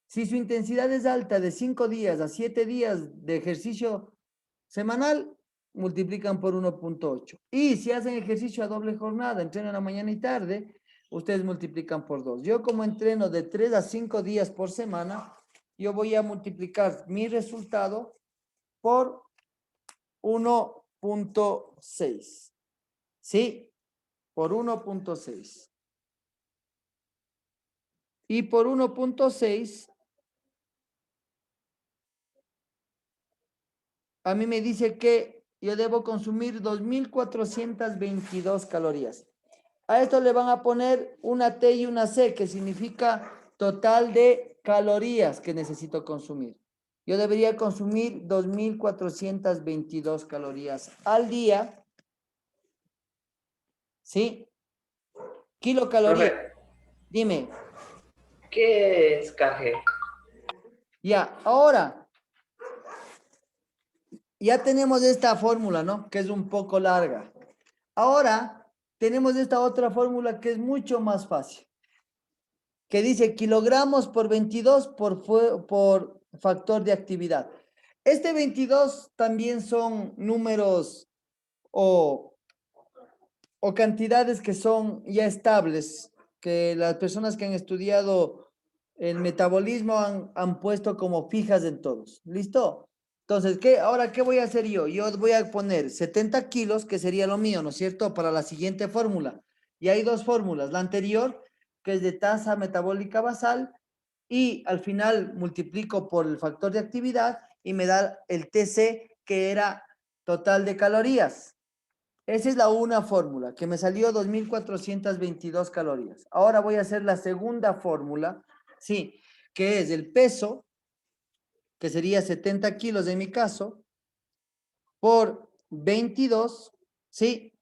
Si su intensidad es alta de 5 días a 7 días de ejercicio semanal, multiplican por 1.8. Y si hacen ejercicio a doble jornada, entreno en la mañana y tarde, ustedes multiplican por 2. Yo como entreno de 3 a 5 días por semana, yo voy a multiplicar mi resultado por 1.6. ¿Sí? Por 1.6. Y por 1.6, a mí me dice que yo debo consumir 2.422 calorías. A esto le van a poner una T y una C, que significa total de calorías que necesito consumir. Yo debería consumir 2.422 calorías al día. ¿Sí? Kilocalorías. Profe, Dime. ¿qué es KG? Ya, ahora, ya tenemos esta fórmula, ¿no? Que es un poco larga. Ahora, tenemos esta otra fórmula que es mucho más fácil. Que dice kilogramos por 22 por factor de actividad. Este 22 también son números o cantidades que son ya estables, que las personas que han estudiado el metabolismo han puesto como fijas en todos. ¿Listo? Entonces, ahora, ¿qué voy a hacer yo? Yo voy a poner 70 kilos, que sería lo mío, ¿no es cierto? Para la siguiente fórmula. Y hay dos fórmulas. La anterior, que es de tasa metabólica basal, y al final multiplico por el factor de actividad y me da el TC, que era total de calorías. Esa es la una fórmula, que me salió 2.422 calorías. Ahora voy a hacer la segunda fórmula, sí, que es el peso, que sería 70 kilos en mi caso, por 22, ¿sí?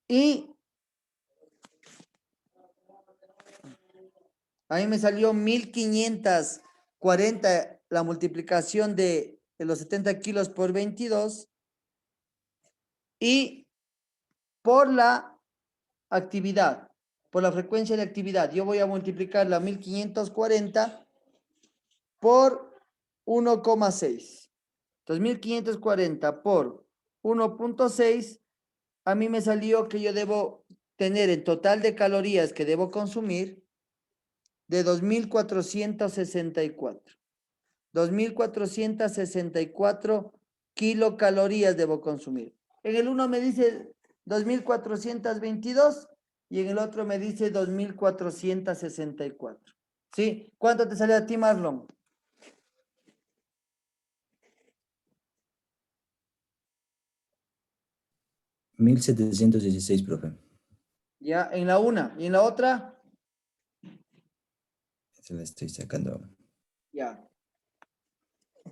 Y a mí me salió 1.540 la multiplicación de los 70 kilos por 22 y por la actividad, por la frecuencia de actividad. Yo voy a multiplicar la 1.540 por 1,6. Entonces, 1.540 por 1.6, a mí me salió que yo debo tener el total de calorías que debo consumir de 2.464. 2.464 kilocalorías debo consumir. En el uno me dice 2.422 y en el otro me dice 2.464. ¿Sí? ¿Cuánto te sale a ti, Marlon? $1.716, profe. Ya, en la una. ¿Y en la otra? Se la estoy sacando. Ya.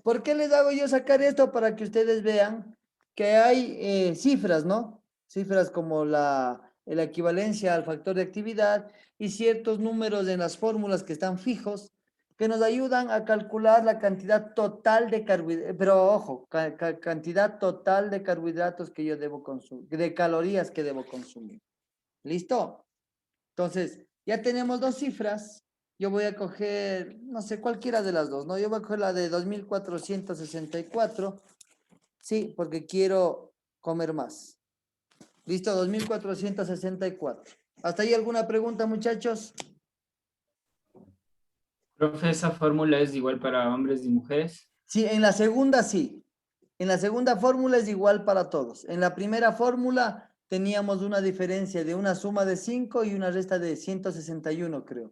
¿Por qué les hago yo sacar esto? Para que ustedes vean que hay cifras, ¿no? Cifras como la equivalencia al factor de actividad y ciertos números en las fórmulas que están fijos que nos ayudan a calcular la cantidad total de carbohidratos, pero ojo, cantidad total de carbohidratos que yo debo consumir, de calorías que debo consumir. ¿Listo? Entonces, ya tenemos dos cifras. Yo voy a coger, no sé, cualquiera de las dos, ¿no? Yo voy a coger la de 2.464, sí, porque quiero comer más. ¿Listo? 2.464. ¿Hasta ahí alguna pregunta, muchachos? Profe, ¿esa fórmula es igual para hombres y mujeres? Sí, en la segunda sí. En la segunda fórmula es igual para todos. En la primera fórmula teníamos una diferencia de una suma de 5 y una resta de 161, creo.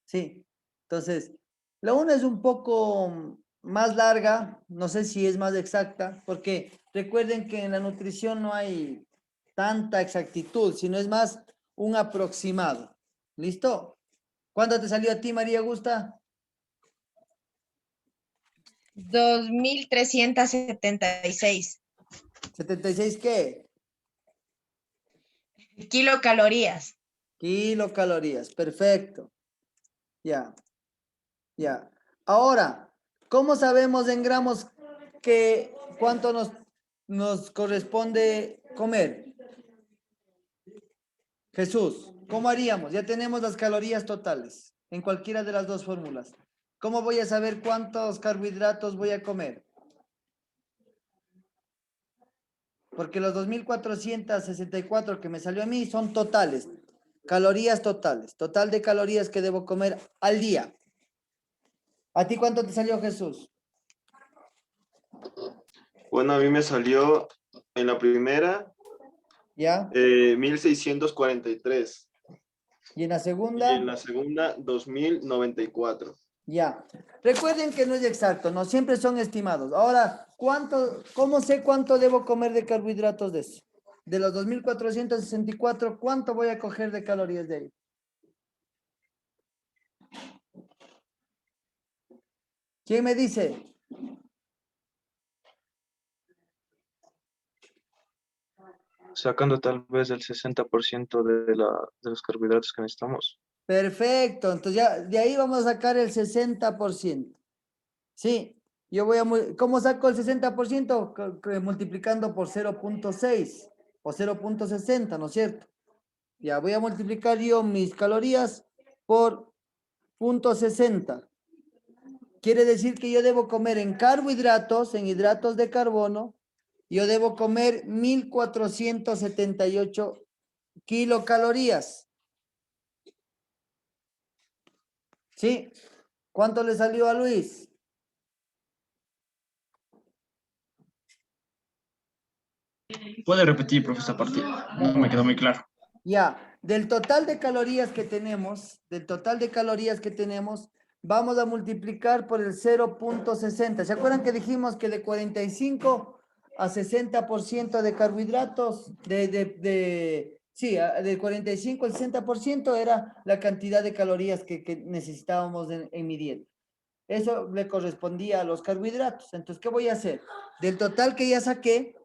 Sí. Entonces, la una es un poco más larga, no sé si es más exacta, porque recuerden que en la nutrición no hay tanta exactitud, sino es más un aproximado. ¿Listo? ¿Cuánto te salió a ti, María Augusta? 2.376 ¿76 qué? kilocalorías. Kilocalorías, perfecto. Ya, ya. Ahora, ¿cómo sabemos en gramos que cuánto nos corresponde comer? Jesús, ¿cómo haríamos? Ya tenemos las calorías totales en cualquiera de las dos fórmulas. ¿Cómo voy a saber cuántos carbohidratos voy a comer? Porque los 2.464 que me salió a mí son totales. Calorías totales. Total de calorías que debo comer al día. ¿A ti cuánto te salió, Jesús? Bueno, a mí me salió en la primera ¿Ya? 1.643 ¿Y en la y segunda? en la segunda 2.094. Ya. Recuerden que no es exacto, no siempre son estimados. Ahora, ¿cómo sé cuánto debo comer de carbohidratos de eso? De los 2.464, ¿cuánto voy a coger de calorías de ahí? ¿Quién me dice? Sacando tal vez el 60% de los carbohidratos que necesitamos. Perfecto, entonces ya de ahí vamos a sacar el 60%. Sí, yo voy a, ¿cómo saco el 60%? Multiplicando por 0.6 o 0.60, ¿no es cierto? Ya voy a multiplicar yo mis calorías por 0.60. Quiere decir que yo debo comer en carbohidratos, en hidratos de carbono, yo debo comer 1.478 kilocalorías. ¿Sí? ¿Cuánto le salió a Luis? ¿Puede repetir, profesor, partida? No me quedó muy claro. Ya, del total de calorías que tenemos, vamos a multiplicar por el 0.60. ¿Se acuerdan que dijimos que de 45 a 60% de carbohidratos, sí, de 45 al 60% era la cantidad de calorías que necesitábamos en mi dieta? Eso le correspondía a los carbohidratos. Entonces, ¿qué voy a hacer? Del total que ya saqué,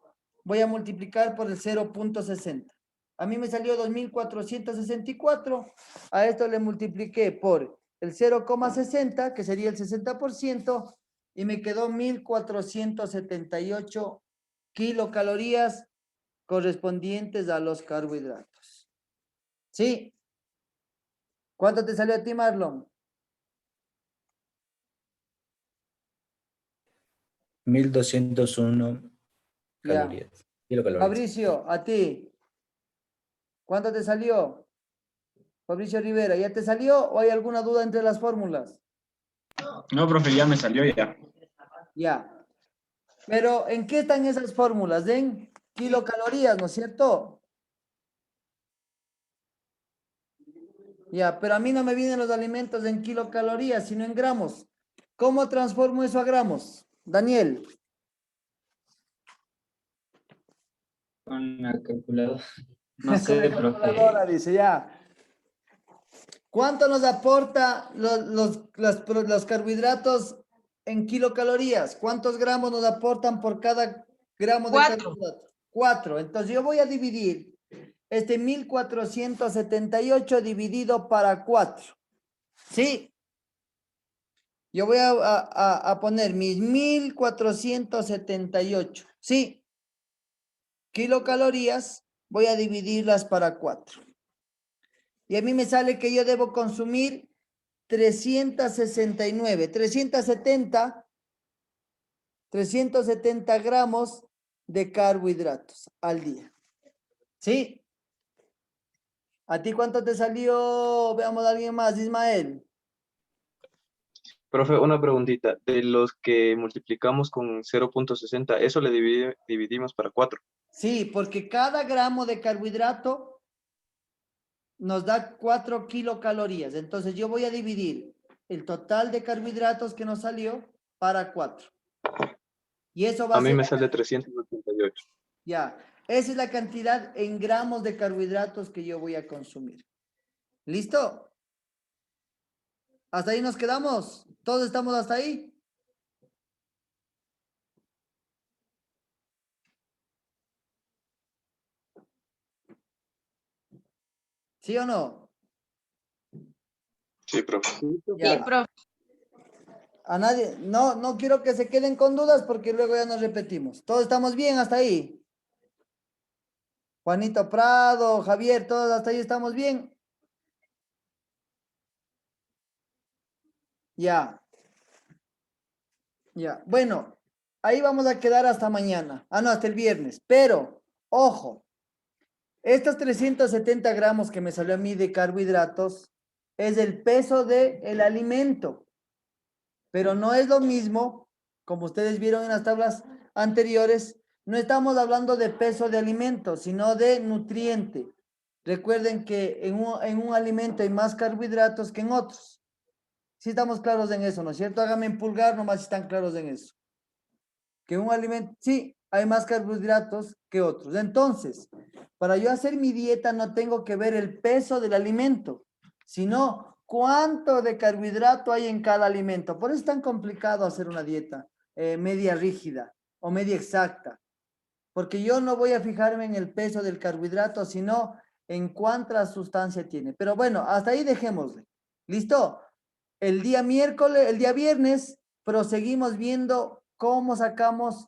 voy a multiplicar por el 0.60. A mí me salió 2.464. A esto le multipliqué por el 0,60, que sería el 60%, y me quedó 1.478 kilocalorías correspondientes a los carbohidratos. ¿Sí? ¿Cuánto te salió a ti, Marlon? 1.201 Ya. calorías. Kilocalorías. Fabricio, a ti. ¿Cuánto te salió? Fabricio Rivera, ¿ya te salió o hay alguna duda entre las fórmulas? No, profe, ya me salió ya. Ya. Pero, ¿en qué están esas fórmulas? En kilocalorías, ¿no es cierto? Ya, pero a mí no me vienen los alimentos en kilocalorías, sino en gramos. ¿Cómo transformo eso a gramos? Daniel. Con la calculadora. No Con sé, la calculadora, profe. dice, ya. ¿Cuánto nos aporta los carbohidratos en kilocalorías? ¿Cuántos gramos nos aportan por cada gramo de 4. carbohidrato? 4. Entonces yo voy a dividir este 1.478 dividido para 4. ¿Sí? Yo voy a poner mis 1.478. ¿Sí? Kilocalorías, voy a dividirlas para 4. Y a mí me sale que yo debo consumir 370 gramos de carbohidratos al día. ¿Sí? ¿A ti cuánto te salió? Veamos a alguien más, Ismael. Profe, una preguntita. De los que multiplicamos con 0.60, eso le dividimos para 4. Sí, porque cada gramo de carbohidrato nos da 4 kilocalorías. Entonces yo voy a dividir el total de carbohidratos que nos salió para 4. Y eso va A a mí ser, me sale 388. ya, esa es la cantidad en gramos de carbohidratos que yo voy a consumir. ¿Listo? ¿Hasta ahí nos quedamos? ¿Todos estamos hasta ahí? ¿Sí o no? Sí, profe. Ya. Sí, profe. A nadie, no quiero que se queden con dudas porque luego ya nos repetimos. ¿Todos estamos bien hasta ahí? Juanito Prado, Javier, todos hasta ahí estamos bien. Ya. Ya. Bueno, ahí vamos a quedar hasta mañana. Ah, no, hasta el viernes. Pero, ojo, estos 370 gramos que me salió a mí de carbohidratos es el peso del alimento. Pero no es lo mismo, como ustedes vieron en las tablas anteriores, no estamos hablando de peso de alimento, sino de nutriente. Recuerden que en un alimento hay más carbohidratos que en otros. Sí estamos claros en eso, ¿no es cierto? Háganme en pulgar nomás si están claros en eso. Que un alimento, sí, hay más carbohidratos que otros. Entonces, para yo hacer mi dieta no tengo que ver el peso del alimento, sino cuánto de carbohidrato hay en cada alimento. Por eso es tan complicado hacer una dieta media rígida o media exacta, porque yo no voy a fijarme en el peso del carbohidrato, sino en cuánta sustancia tiene. Pero bueno, hasta ahí dejémosle. ¿Listo? El día viernes, proseguimos viendo cómo sacamos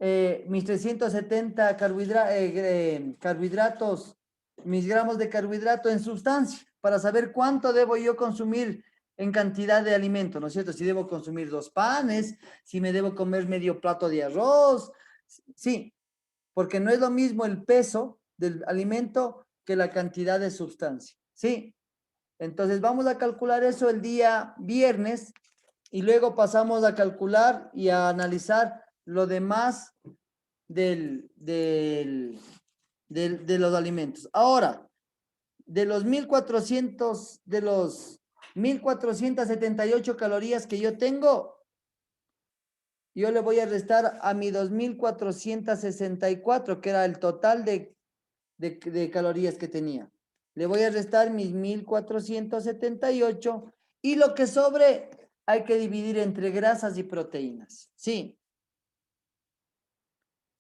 mis 370 carbohidratos, mis gramos de carbohidrato en sustancia, para saber cuánto debo yo consumir en cantidad de alimento, ¿no es cierto? Si debo consumir 2 panes, si me debo comer medio plato de arroz, sí, porque no es lo mismo el peso del alimento que la cantidad de sustancia, ¿sí? Entonces vamos a calcular eso el día viernes y luego pasamos a calcular y a analizar lo demás de los alimentos. Ahora, de los 1478 calorías que yo tengo, yo le voy a restar a mi 2464, que era el total de calorías que tenía. Le voy a restar mis 1478 y lo que sobre hay que dividir entre grasas y proteínas. Sí.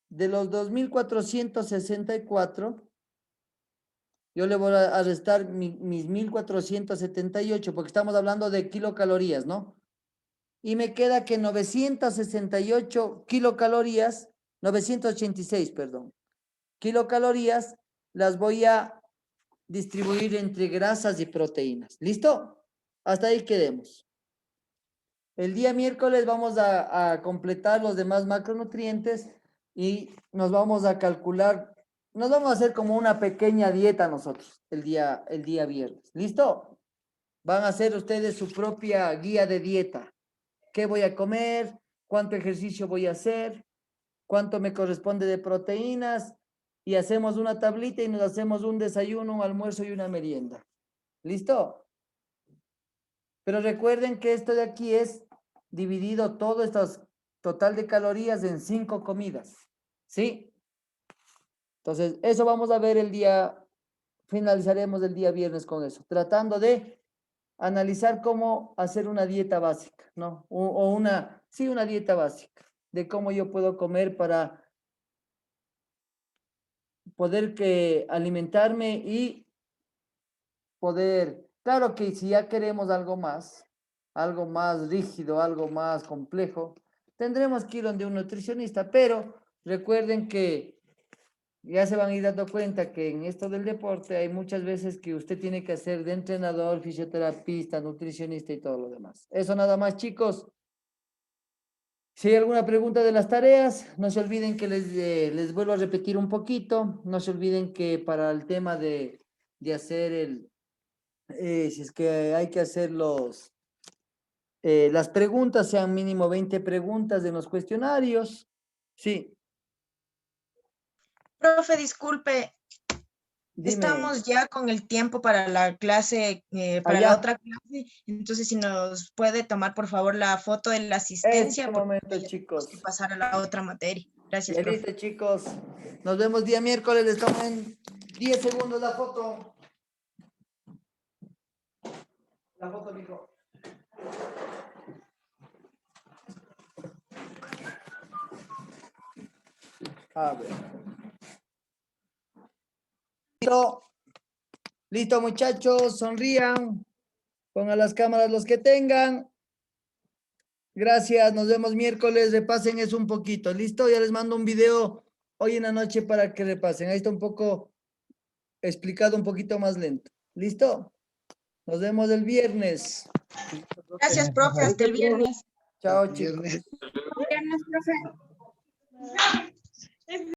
De los 2464, yo le voy a restar mis 1478 porque estamos hablando de kilocalorías, ¿no? Y me queda que 968 kilocalorías, 986, perdón, kilocalorías las voy a distribuir entre grasas y proteínas. ¿Listo? Hasta ahí quedemos. El día miércoles vamos a completar los demás macronutrientes y nos vamos a calcular, nos vamos a hacer como una pequeña dieta nosotros el día viernes. ¿Listo? Van a hacer ustedes su propia guía de dieta. ¿Qué voy a comer? ¿Cuánto ejercicio voy a hacer? ¿Cuánto me corresponde de proteínas? Y hacemos una tablita y nos hacemos un desayuno, un almuerzo y una merienda. ¿Listo? Pero recuerden que esto de aquí es dividido todo estos total de calorías en 5 comidas. ¿Sí? Entonces, eso vamos a ver finalizaremos el día viernes con eso, tratando de analizar cómo hacer una dieta básica, ¿no? Una dieta básica de cómo yo puedo comer para poder alimentarme y poder, claro que si ya queremos algo más rígido, algo más complejo, tendremos que ir donde un nutricionista, pero recuerden que ya se van a ir dando cuenta que en esto del deporte hay muchas veces que usted tiene que hacer de entrenador, fisioterapista, nutricionista y todo lo demás. Eso nada más, chicos. Si hay alguna pregunta de las tareas, no se olviden que les vuelvo a repetir un poquito. No se olviden que para el tema de hacer si es que hay que hacer las preguntas, sean mínimo 20 preguntas en los cuestionarios. Sí. Profe, disculpe, Dime. estamos ya con el tiempo para la clase, para la otra clase, entonces si nos puede tomar por favor la foto de la asistencia. Este momento, chicos. Que pasar a la otra materia. Gracias, Ya profe. listo, chicos. Nos vemos día miércoles. Les tomo en 10 segundos la foto. La foto, mijo. A ver. Listo, muchachos, sonrían. Pongan las cámaras los que tengan. Gracias, nos vemos miércoles. Repasen eso un poquito. Listo, ya les mando un video hoy en la noche para que repasen. Ahí está un poco explicado, un poquito más lento. ¿Listo? Nos vemos el viernes. Gracias, profe. Hasta el viernes. Chao, chicos. Viernes, profe.